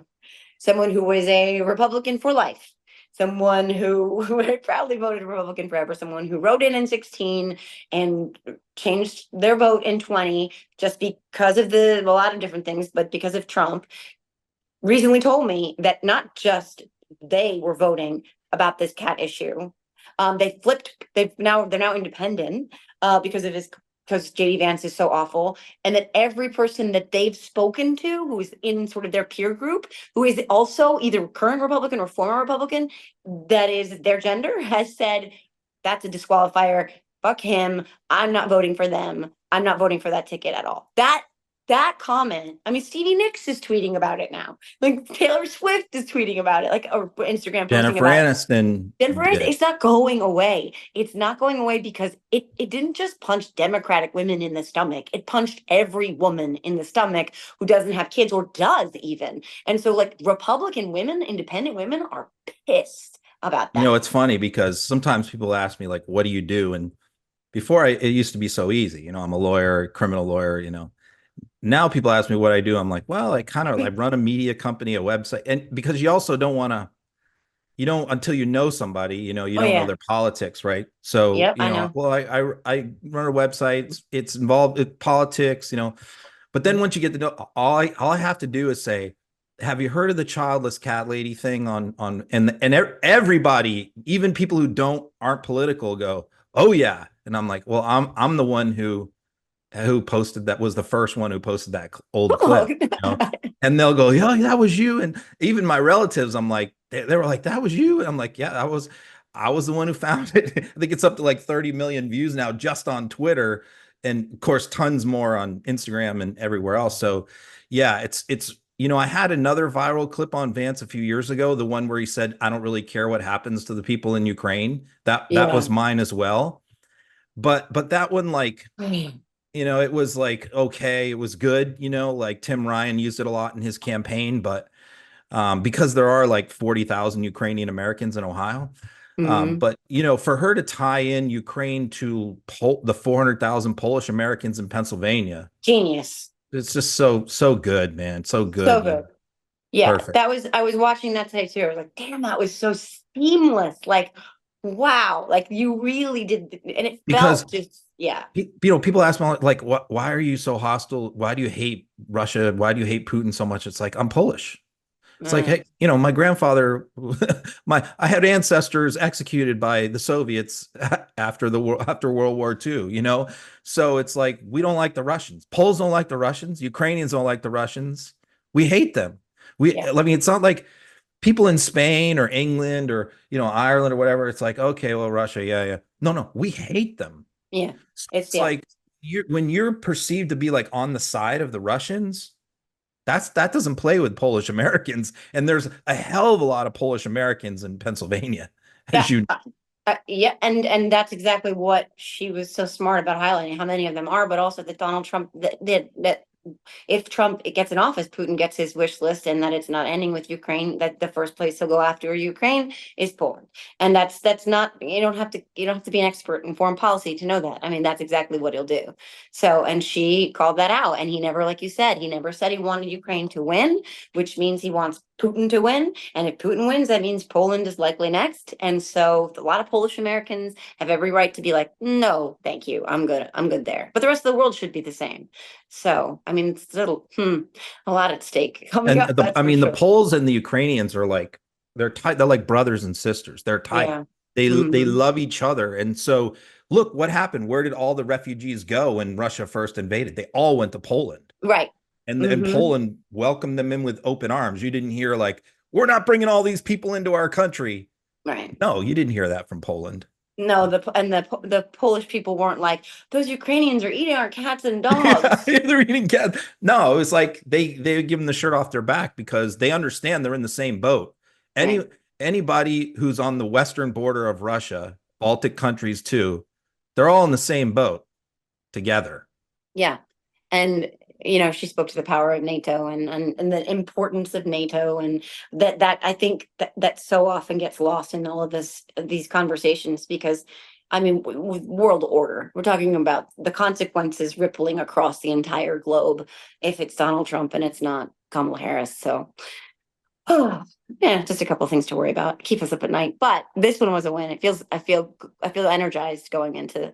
someone who was a Republican for life, someone who had proudly voted Republican forever, someone who wrote in 16 and changed their vote in 20 just because of a lot of different things, but because of Trump, recently told me that not just they were voting about this cat issue. They flipped. They're now independent because of his because JD Vance is so awful, and that every person that they've spoken to who is in sort of their peer group, who is also either current Republican or former Republican, that is their gender, has said that's a disqualifier. Fuck him. I'm not voting for them. I'm not voting for that ticket at all. That comment, I mean, Stevie Nicks is tweeting about it now. Like Taylor Swift is tweeting about it, like or Instagram posting Jennifer about it. Aniston Jennifer Aniston, did it. it's not going away. It's not going away because it didn't just punch Democratic women in the stomach. It punched every woman in the stomach who doesn't have kids or does even. And so like Republican women, independent women are pissed about You know, that. it's funny because sometimes people ask me like, what do you do? And before it used to be so easy. You know, I'm a lawyer, criminal lawyer, you know. Now people ask me what I do. I'm like, well, I run a media company, a website. And because you also don't want to, you don't until you know somebody, you know, you Oh don't know yeah. their politics, right? So, Yep, you I know, know. well, I run a website, it's involved with politics, you know. But then once you get to know, all I have to do is say, have you heard of the childless cat lady thing on and everybody, even people who aren't political, go, oh yeah. And I'm like, well, I'm the one who posted that, was the first one who posted that old Oh, clip, you know, and they'll go, yeah, that was you. And even my relatives, I'm like, they were like, that was you. And I'm like, yeah, I was the one who found it. I think it's up to like 30 million views now just on Twitter. And of course, tons more on Instagram and everywhere else. So yeah, you know, I had another viral clip on Vance a few years ago, the one where he said, I don't really care what happens to the people in Ukraine. That yeah. was mine as well. But that one, like, you know, it was like, okay, it was good, you know, like Tim Ryan used it a lot in his campaign, but because there are like 40,000 Ukrainian Americans in Ohio. Hmm. But, you know, for her to tie in Ukraine to the 400,000 Polish Americans in Pennsylvania, Genius. it's just so good, man. So So good, you know, good. Yeah, perfect. I was watching that today too. I was like, damn, that was so seamless. Like, wow, like you really did, and it Because, felt just, yeah, you know, people ask me like, why are you so hostile? Why do you hate Russia? Why do you hate Putin so much? It's like, I'm Polish. It's like, uh, hey, you know, my grandfather, I had ancestors executed by the Soviets after World War II, you know? So it's like, we don't like the Russians. Poles don't like the Russians. Ukrainians don't like the Russians. We hate them. yeah, I mean, it's not like people in Spain or England or, you know, Ireland or whatever. It's like, okay, well, Russia, yeah, yeah. No, we hate them. yeah. So It's it's yeah, like, when you're perceived to be like on the side of the Russians, that doesn't play with Polish Americans, and there's a hell of a lot of Polish Americans in Pennsylvania, yeah, as you. yeah, and that's exactly what she was so smart about highlighting how many of them are, but also that Donald Trump that if Trump gets in office, Putin gets his wish list, and that it's not ending with Ukraine. That the first place he'll go after Ukraine is Poland, and that's not you don't have to be an expert in foreign policy to know that. I mean, that's exactly what he'll do. So, and she called that out, and he never, like you said, he never said he wanted Ukraine to win, which means he wants Putin to win. And if Putin wins, that means Poland is likely next. And so a lot of Polish Americans have every right to be like, no, thank you. I'm good. I'm good there. But the rest of the world should be the same. So, I mean, it's a lot at stake coming And up, that's I for mean, the sure. Poles and the Ukrainians are like, they're tight. They're like brothers and sisters. They're tight. Yeah. They Hmm. love each other. And so, look what happened. Where did all the refugees go when Russia first invaded? They all went to Poland, Right. and Hmm. Poland welcomed them in with open arms. You didn't hear like, we're not bringing all these people into our country. Right. No, you didn't hear that from Poland. No, the Polish people weren't like, those Ukrainians are eating our cats and dogs. They're eating cat. No, it was like they give them the shirt off their back because they understand they're in the same boat. Any Right. anybody who's on the western border of Russia, Baltic countries too, they're all in the same boat together. Yeah. And she spoke to the power of NATO and the importance of NATO, and that I think that so often gets lost in all of these conversations because I mean with world order, we're talking about the consequences rippling across the entire globe if it's Donald Trump and it's not Kamala Harris. So Oh, yeah, just a couple of things to worry about. Keep us up at night. But this one was a win. It feels, I feel energized going into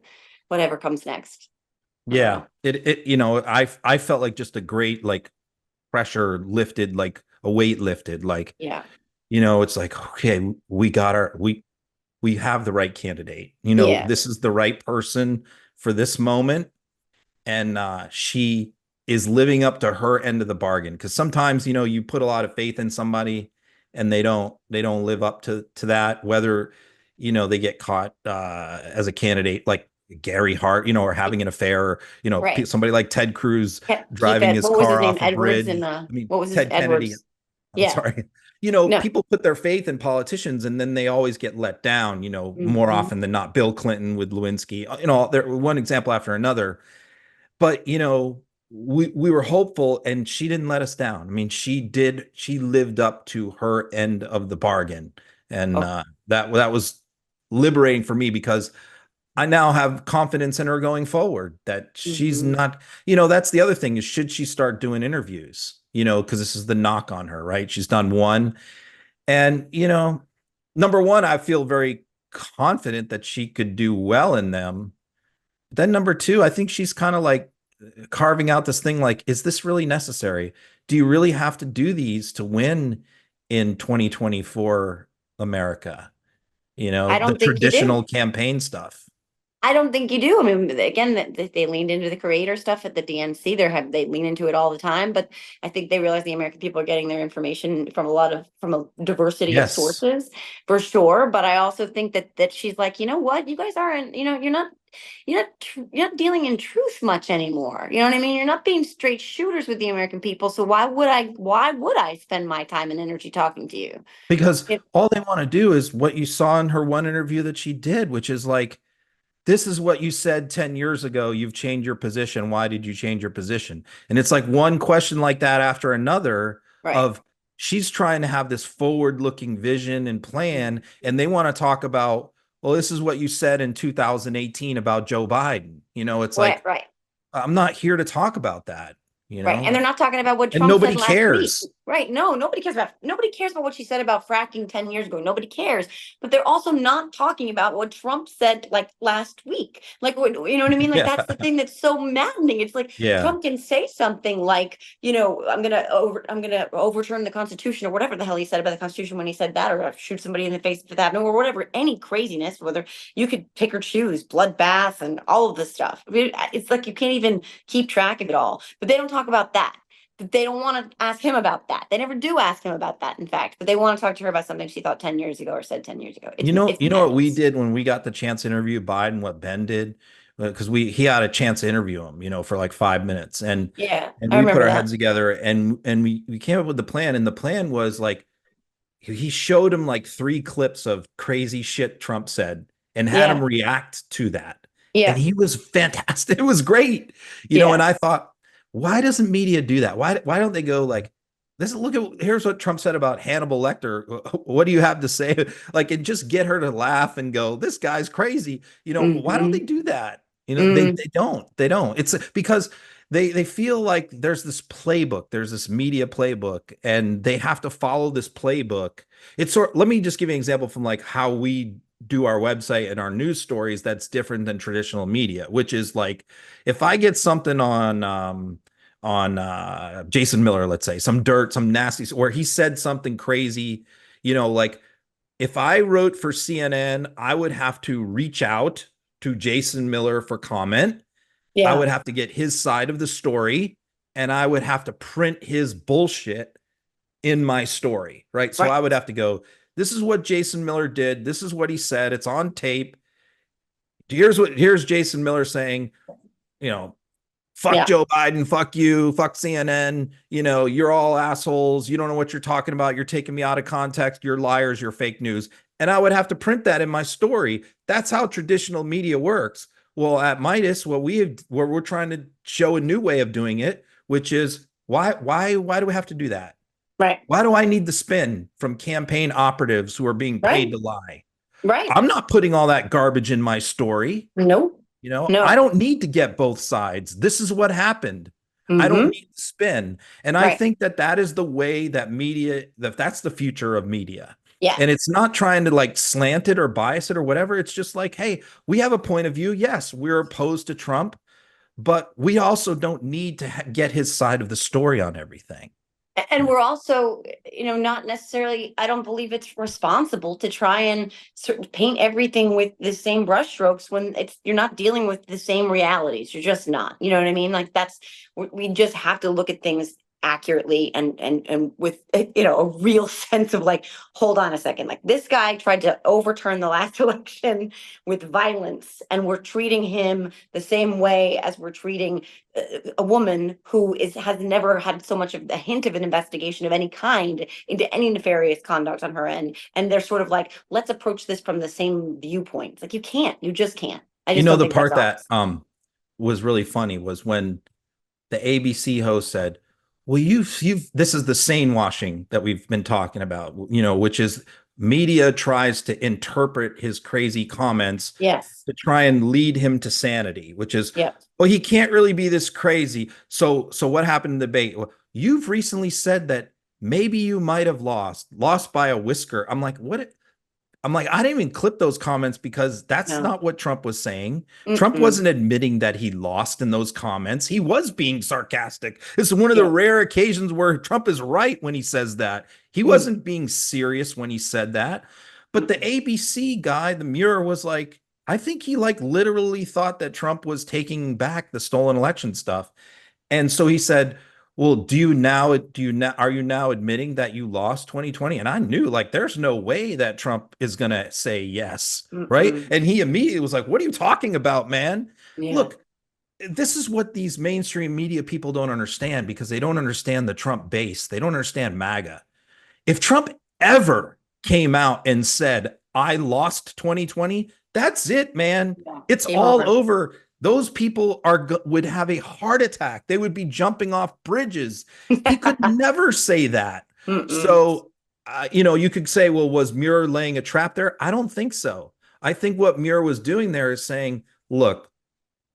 whatever comes next. Uh, Yeah, I felt like just a great like pressure lifted, like a weight lifted, like, yeah. it's like, okay, we have the right candidate. Yeah. This is the right person for this moment. And she is living up to her end of the bargain. Because sometimes, you put a lot of faith in somebody and they don't live up to that, whether, they get caught as a candidate like Gary Hart, or having an affair, or, Right. somebody like Ted Cruz Keep driving it. his What was his car name? off a Edwards and bridge. I mean, what was his Ted Kennedy. Edwards? I'm Yeah. sorry. No. People put their faith in politicians and then they always get let down, more Hmm. often than not. Bill Clinton with Lewinsky, there one example after another. But, we were hopeful and she didn't let us down. I mean, she lived up to her end of the bargain. And Oh. that was liberating for me because I now have confidence in her going forward that she's Hmm. not, that's the other thing is should she start doing interviews, because this is the knock on her, right? She's done one. And, number one, I feel very confident that she could do well in them. Then number two, I think she's kind of like carving out this thing like, is this really necessary? Do you really have to do these to win in 2024 America? I The don't think you do. traditional campaign stuff. I don't think you do. I mean, again, they leaned into the creator stuff at the DNC. They lean into it all the time, but I think they realize the American people are getting their information from a diversity of Yes, sources, for sure. But I also think that she's like, you know what, you guys aren't, you're not dealing in truth much anymore. You know what I mean? You're not being straight shooters with the American people. So why would I spend my time and energy talking to you? because It, all they want to do is what you saw in her one interview that she did, which is like, this is what you said 10 years ago. You've changed your position. Why did you change your position? And it's like one question like that after another right. of she's trying to have this forward looking vision and plan. And they want to talk about, well, this is what you said in 2018 about Joe Biden. It's Right, like, right. I'm not here to talk about that, Right. And they're not talking about what and Trump nobody said last week. cares Right. No, nobody cares about what she said about fracking 10 years ago. Nobody cares. But they're also not talking about what Trump said like last week. Like you know what I mean? Like that's the yeah, thing that's so maddening. It's like yeah. Trump can say something like, I'm gonna overturn the Constitution or whatever the hell he said about the Constitution when he said that, or shoot somebody in the face with that, or whatever, any craziness, whether you could pick or choose, bloodbath and all of this stuff. I mean, it's like you can't even keep track of it all. But they don't talk about that. But they don't want to ask him about that. They never do ask him about that, in fact. But they want to talk to her about something she thought 10 years ago or said 10 years ago. It's You know what we madness. did when we got the chance to interview Biden, what Ben did, because he had a chance to interview him, for like 5 minutes, and Yeah, and I we put remember our that. heads together and we came up with the plan, and the plan was like he showed him like three clips of crazy shit Trump said and had him Yeah, react to that, and yeah, he was fantastic. It was great, and yeah, I thought, why doesn't media do that? Why don't they go like, this, look at, here's what Trump said about Hannibal Lecter. What do you have to say? Like, and just get her to laugh and go, this guy's crazy. Why don't they mm-hmm, do that? mm, They don't. It's because they feel like there's this playbook, there's this media playbook, and they have to follow this playbook. Let me just give you an example from like how we do our website and our news stories that's different than traditional media, which is like if I get something on Jason Miller, let's say, some dirt, some nasty, where he said something crazy, like if I wrote for CNN, I would have to reach out to Jason Miller for comment. I yeah, would have to get his side of the story, and I would have to print his bullshit in my story, right? So right, I would have to go, this is what Jason Miller did. This is what he said. It's on tape. Here's Jason Miller saying, you know, fuck yeah, Joe Biden, fuck you, fuck CNN, you're all assholes. You don't know what you're talking about. You're taking me out of context. You're liars. You're fake news. And I would have to print that in my story. That's how traditional media works. Well, at Midas, where we're trying to show a new way of doing it, which is why do we have to do that? right, Why do I need the spin from campaign operatives who are being paid right, to lie? right. I'm not putting all that garbage in my story. No, I no, don't need to get both sides. This is what happened. I don't Mm-hmm. need the spin. And I Right. think that that is the way that media, that's the future of media. Yeah. And it's not trying to like slant it or bias it or whatever. It's just like, hey, we have a point of view. Yes, we're opposed to Trump, but we also don't need to get his side of the story on everything. And we're also, not necessarily, I don't believe it's responsible to try and sort of paint everything with the same brushstrokes when you're not dealing with the same realities. You're just not. You know what I mean? Like we just have to look at things accurately and with a real sense of like, hold on a second, like this guy tried to overturn the last election with violence, and we're treating him the same way as we're treating a woman who has never had so much of a hint of an investigation of any kind into any nefarious conduct on her end, and they're sort of like, let's approach this from the same viewpoint. It's like, you just can't. I You just know, don't the think that's part that honest. was really funny was when the ABC host said, "Well, you've this is the sane washing that we've been talking about, which is media tries to interpret his crazy comments Yes. to try and lead him to sanity, which is, Yeah. well, he can't really be this crazy. So what happened in the debate? Well, you've recently said that maybe you might have lost by a whisker." I'm like, what? I'm like, I didn't even clip those comments because that's No. not what Trump was saying. Trump Mm-mm. wasn't admitting that he lost in those comments. He was being sarcastic. It's one of the Yeah. rare occasions where Trump is right when he says that. He Mm. wasn't being serious when he said that. But the Mm-mm. ABC guy, the Muir, was like, I think he like literally thought that Trump was taking back the stolen election stuff. And so he said, "Well, are you now admitting that you lost 2020?" And I knew like there's no way that Trump is going to say yes, right? Mm-mm. And he immediately was like, "What are you talking about, man? Yeah. Look, this is what these mainstream media people don't understand because they don't understand the Trump base. They don't understand MAGA. If Trump ever came out and said, I lost 2020, that's it, man. Yeah. It's Game all over. over. Those people would have a heart attack. They would be jumping off bridges. He could never say that. Mm-mm. So, you could say, well, was Muir laying a trap there? I don't think so. I think what Muir was doing there is saying, look,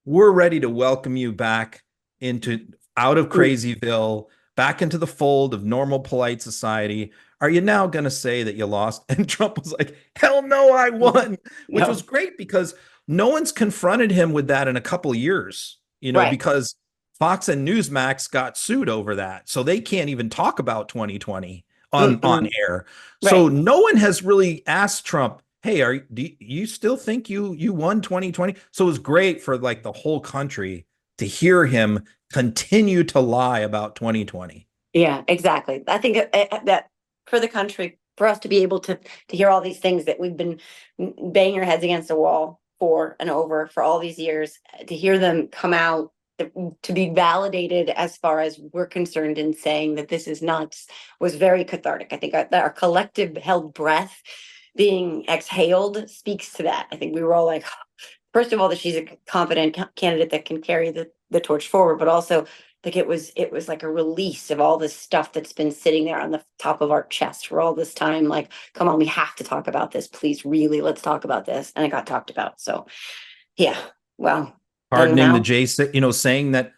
we're ready to welcome you back into out of Mm. Crazyville, back into the fold of normal, polite society. Are you now going to say that you lost? And Trump was like, hell no, I won, which was No. great because no one's confronted him with that in a couple of years, Right. because Fox and Newsmax got sued over that. So they can't even talk about 2020 on Mm-mm. air. So Right. no one has really asked Trump, hey, do you still think you won 2020? So it was great for like the whole country to hear him continue to lie about 2020. Yeah, exactly. I think that for the country, for us to be able to hear all these things that we've been banging our heads against the wall for and over for all these years, to hear them come out, to be validated as far as we're concerned in saying that this is nuts, was very cathartic. I think that our collective held breath being exhaled speaks to that. I think we were all like, first of all, that she's a competent candidate that can carry the torch forward, but also like it was like a release of all this stuff that's been sitting there on the top of our chest for all this time. Like, come on, we have to talk about this, please. Really, let's talk about this. And it got talked about. So yeah, well, and Hardening the now, J, saying that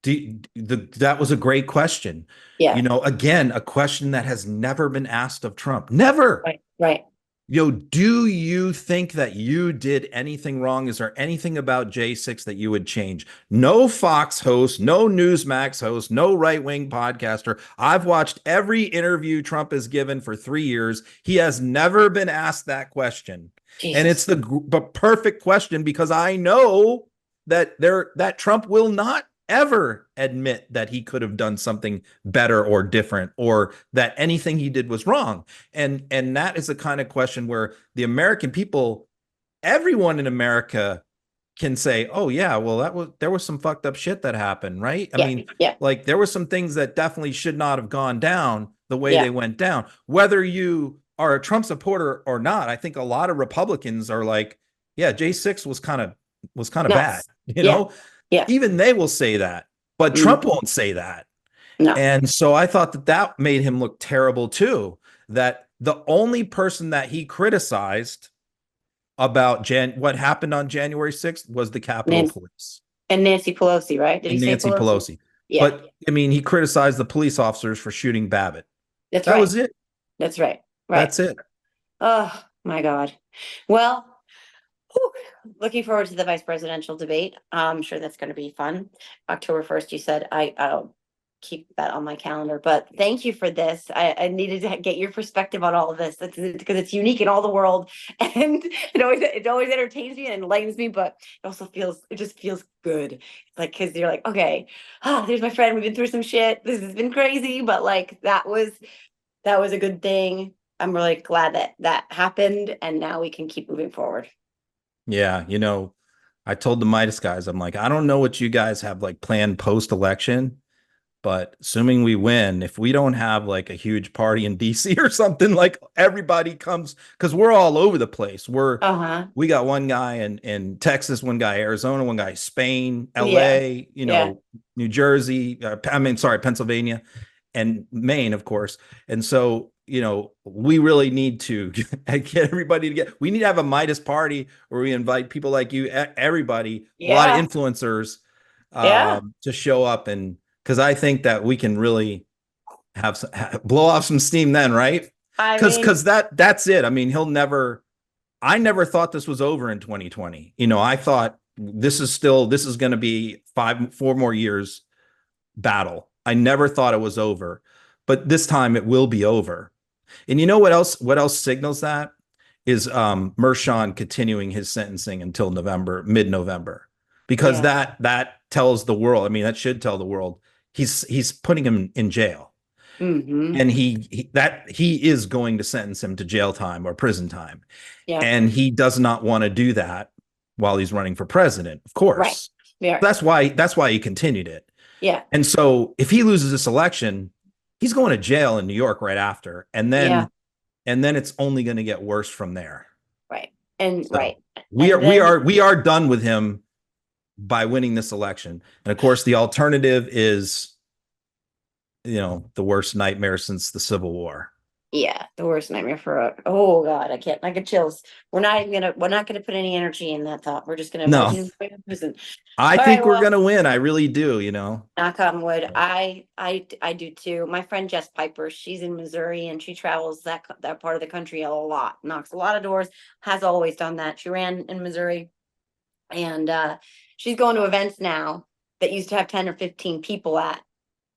that was a great question. yeah, Again, a question that has never been asked of Trump. Never. right, right. Do you think that you did anything wrong? Is there anything about J6 that you would change? No Fox host, no Newsmax host, no right-wing podcaster. I've watched every interview Trump has given for 3 years. He has never been asked that question. And it's Jesus. the perfect question because I know that Trump will not ever admit that he could have done something better or different or that anything he did was wrong. And that is the kind of question where the American people, everyone in America can say, oh yeah, well there was some fucked up shit that happened, right? I Yeah, mean, yeah, like there were some things that definitely should not have gone down the way yeah. they went down. Whether you are a Trump supporter or not, I think a lot of Republicans are like, yeah, J6 was kind of bad, Nuts. Yeah, yeah. even they will say that, but Trump Mm, won't say that. no. And so I thought that made him look terrible too. That the only person that he criticized about what happened on January 6th was the Capitol Nancy Police and Nancy Pelosi, right? Did he and say Nancy Pelosi? Pelosi. Yeah, But I mean, he criticized the police officers for shooting Babbitt. that's That right. was it. That's right. Right. That's it. Oh my God. Well, whew, looking forward to the vice presidential debate. I'm sure that's going to be fun. October 1st, you said I'll keep that on my calendar. But thank you for this. I needed to get your perspective on all of this. That's because it's unique in all the world, and it always entertains me and enlightens me. But it just feels good. Like because you're like, okay, there's my friend. We've been through some shit. This has been crazy, but like that was a good thing. I'm really glad that that happened, and now we can keep moving forward. Yeah, I told the Midas guys, I'm like, I don't know what you guys have like planned post-election, but assuming we win, if we don't have like a huge party in DC or something, like everybody comes because we're all over the place. Uh-huh. We got one guy in Texas, one guy Arizona, one guy Spain, Yeah. LA, Yeah. New Jersey, I mean, sorry, Pennsylvania and Maine, of course. And so, we really need to get everybody we need to have a Midas party where we invite people like you, everybody, a lot of Yeah. influencers Yeah. to show up. And because I think that we can really blow off some steam then, right? I Because mean, that's it. I mean, I never thought this was over in 2020. I thought this is going to be 4 more years battle. I never thought it was over, but this time it will be over. And you know what else signals that is Mershon continuing his sentencing until mid-November, because yeah. that tells the world. I mean, that should tell the world he's putting him in jail, Mm-hmm. and he is going to sentence him to jail time or prison time, Yeah. and he does not want to do that while he's running for president, of Right. course. Yeah. That's why he continued it. Yeah. And so if he loses this election, he's going to jail in New York right after, and Yeah. then it's only going to get worse from there. Right. And right. So we are And we then are we are done with him by winning this election. And of course, the alternative is, the worst nightmare since the Civil War. yeah, the worst nightmare for oh God, I get chills. We're not gonna put any energy in that thought. We're just gonna vote No, him in prison. I All right, think we're well, gonna win. I really do. knock on wood. I do too. My friend Jess Piper, she's in Missouri and she travels that part of the country a lot, knocks a lot of doors, has always done that. She ran in Missouri and she's going to events now that used to have 10 or 15 people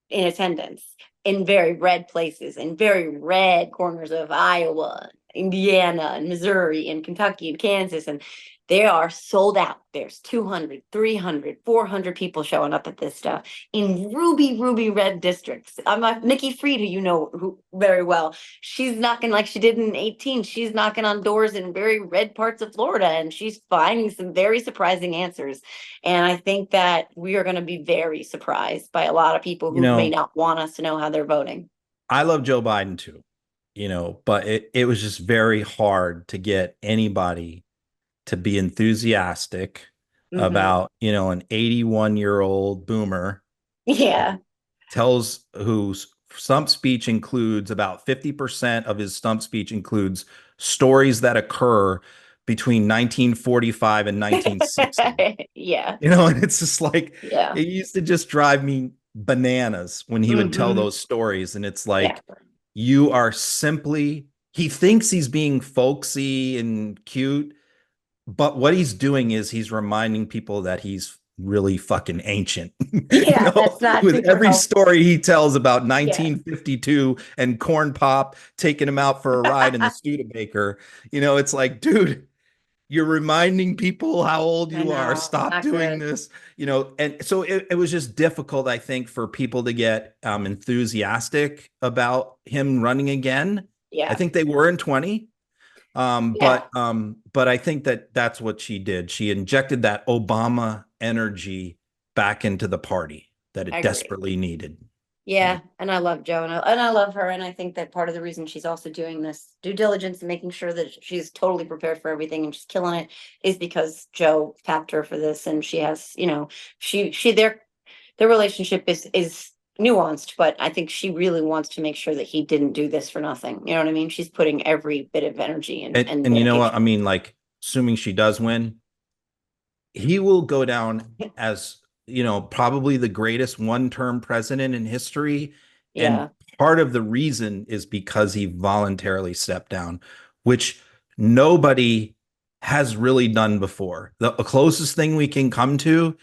in attendance in very red places, in very red corners of Iowa, Indiana, and Missouri, and Kentucky, and Kansas. And they are sold out. There's 200, 300, 400 people showing up at this stuff in ruby red districts. I'm like Nikki Fried, who you know who very well. She's knocking like she did in 18. She's knocking on doors in very red parts of Florida, and she's finding some very surprising answers. And I think that we are going to be very surprised by a lot of people You who may know, not want us to know how they're voting. I love Joe Biden too, but it was just very hard to get anybody to be enthusiastic Hmm. about, an 81-year-old boomer Yeah. whose stump speech includes about 50% of his stump speech includes stories that occur between 1945 and 1960. Yeah. And it's just like, Yeah. it used to just drive me bananas when he would tell Hmm. those stories. And it's Yeah. like, he thinks he's being folksy and cute, but what he's doing is he's reminding people that he's really fucking ancient. Yeah. That's not With super every helpful. story he tells about Yeah. 1952 and Corn Pop taking him out for a ride in the Studebaker, it's like, dude, you're reminding people how old I you are. know. Stop Not doing good. this. And so it was just difficult, I think, for people to get enthusiastic about him running again. I Yeah. think they were in 20. Yeah. But I think that's what she did. She injected that Obama energy back into the party that I it agree. desperately needed. Yeah, and I love Joe, and I love her, and I think that part of the reason she's also doing this due diligence and making sure that she's totally prepared for everything and she's killing it is because Joe tapped her for this, and she has, she their relationship is nuanced, but I think she really wants to make sure that he didn't do this for nothing. You know what I mean? She's putting every bit of energy and And you know what? dedication. I mean, like, assuming she does win, he will go down as probably the greatest one-term president in history. And Yeah. part of the reason is because he voluntarily stepped down, which nobody has really done before. The closest thing we can come to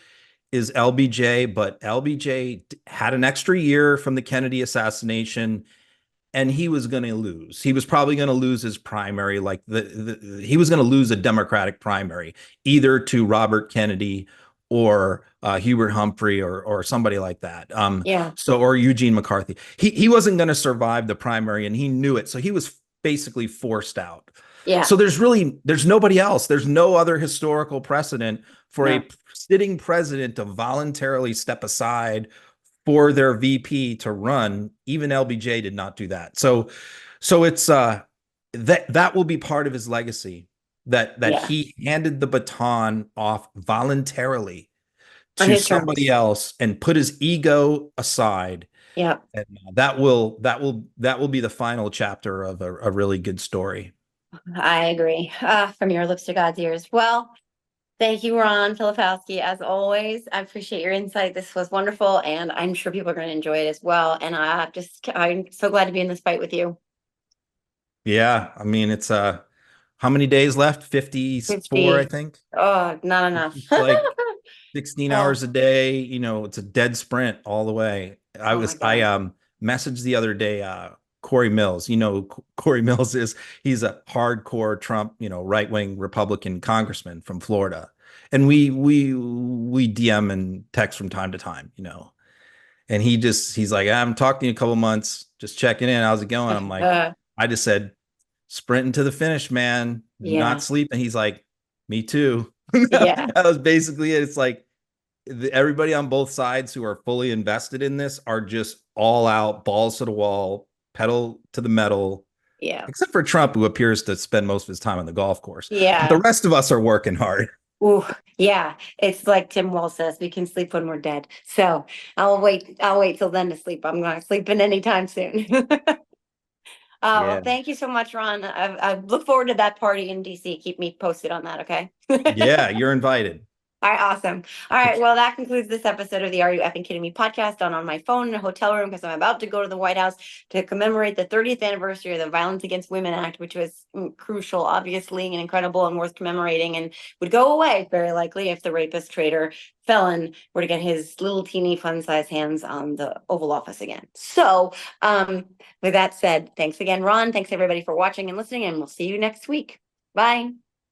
is LBJ, but LBJ had an extra year from the Kennedy assassination, and he was going to lose. He was probably going to lose his primary, like he was going to lose a Democratic primary, either to Robert Kennedy or Hubert Humphrey or somebody like that. Yeah. Or Eugene McCarthy. He wasn't going to survive the primary, and he knew it. So he was basically forced out. Yeah. So there's nobody else. There's no other historical precedent for No. a sitting president to voluntarily step aside for their VP to run. Even LBJ did not do that. So it's that will be part of his legacy, that Yeah. he handed the baton off voluntarily On to his somebody terms. else and put his ego aside. Yeah. And that will be the final chapter of a really good story. I agree. From your lips to God's ears. Well, thank you, Ron Filipkowski, as always. I appreciate your insight. This was wonderful, and I'm sure people are going to enjoy it as well. And I'm so glad to be in this fight with you. Yeah, I mean it's how many days left? 54, I 50. think. Oh, not enough. It's like 16 Oh, hours a day, it's a dead sprint all the way. oh my I God. messaged the other day Corey Mills. Corey Mills he's a hardcore Trump, right-wing Republican congressman from Florida. And we DM and text from time to time. And he's like, I haven't talked to you in a couple months, just checking in. How's it going? I'm like, Uh, I just said sprinting to the finish, man, not yeah. sleeping. He's like, me too. Yeah. That was basically it. It's like everybody on both sides who are fully invested in this are just all out, balls to the wall, pedal to the metal, Yeah. except for Trump, who appears to spend most of his time on the golf course. But the Yeah. rest of us are working hard. Ooh, yeah. It's like Tim Walz says, we can sleep when we're dead. So I'll wait till then to sleep. I'm not sleeping anytime soon. Well, Yeah. thank you so much, Ron. I look forward to that party in DC. Keep me posted on that, okay? Yeah, you're invited. All right, awesome. All right, well, that concludes this episode of the Are You Effing Kidding Me podcast on my phone in a hotel room because I'm about to go to the White House to commemorate the 30th anniversary of the Violence Against Women Act, which was crucial, obviously, and incredible and worth commemorating, and would go away very likely if the rapist, traitor, felon were to get his little teeny fun-sized hands on the Oval Office again. So, with that said, thanks again, Ron. Thanks everybody for watching and listening, and we'll see you next week. Bye.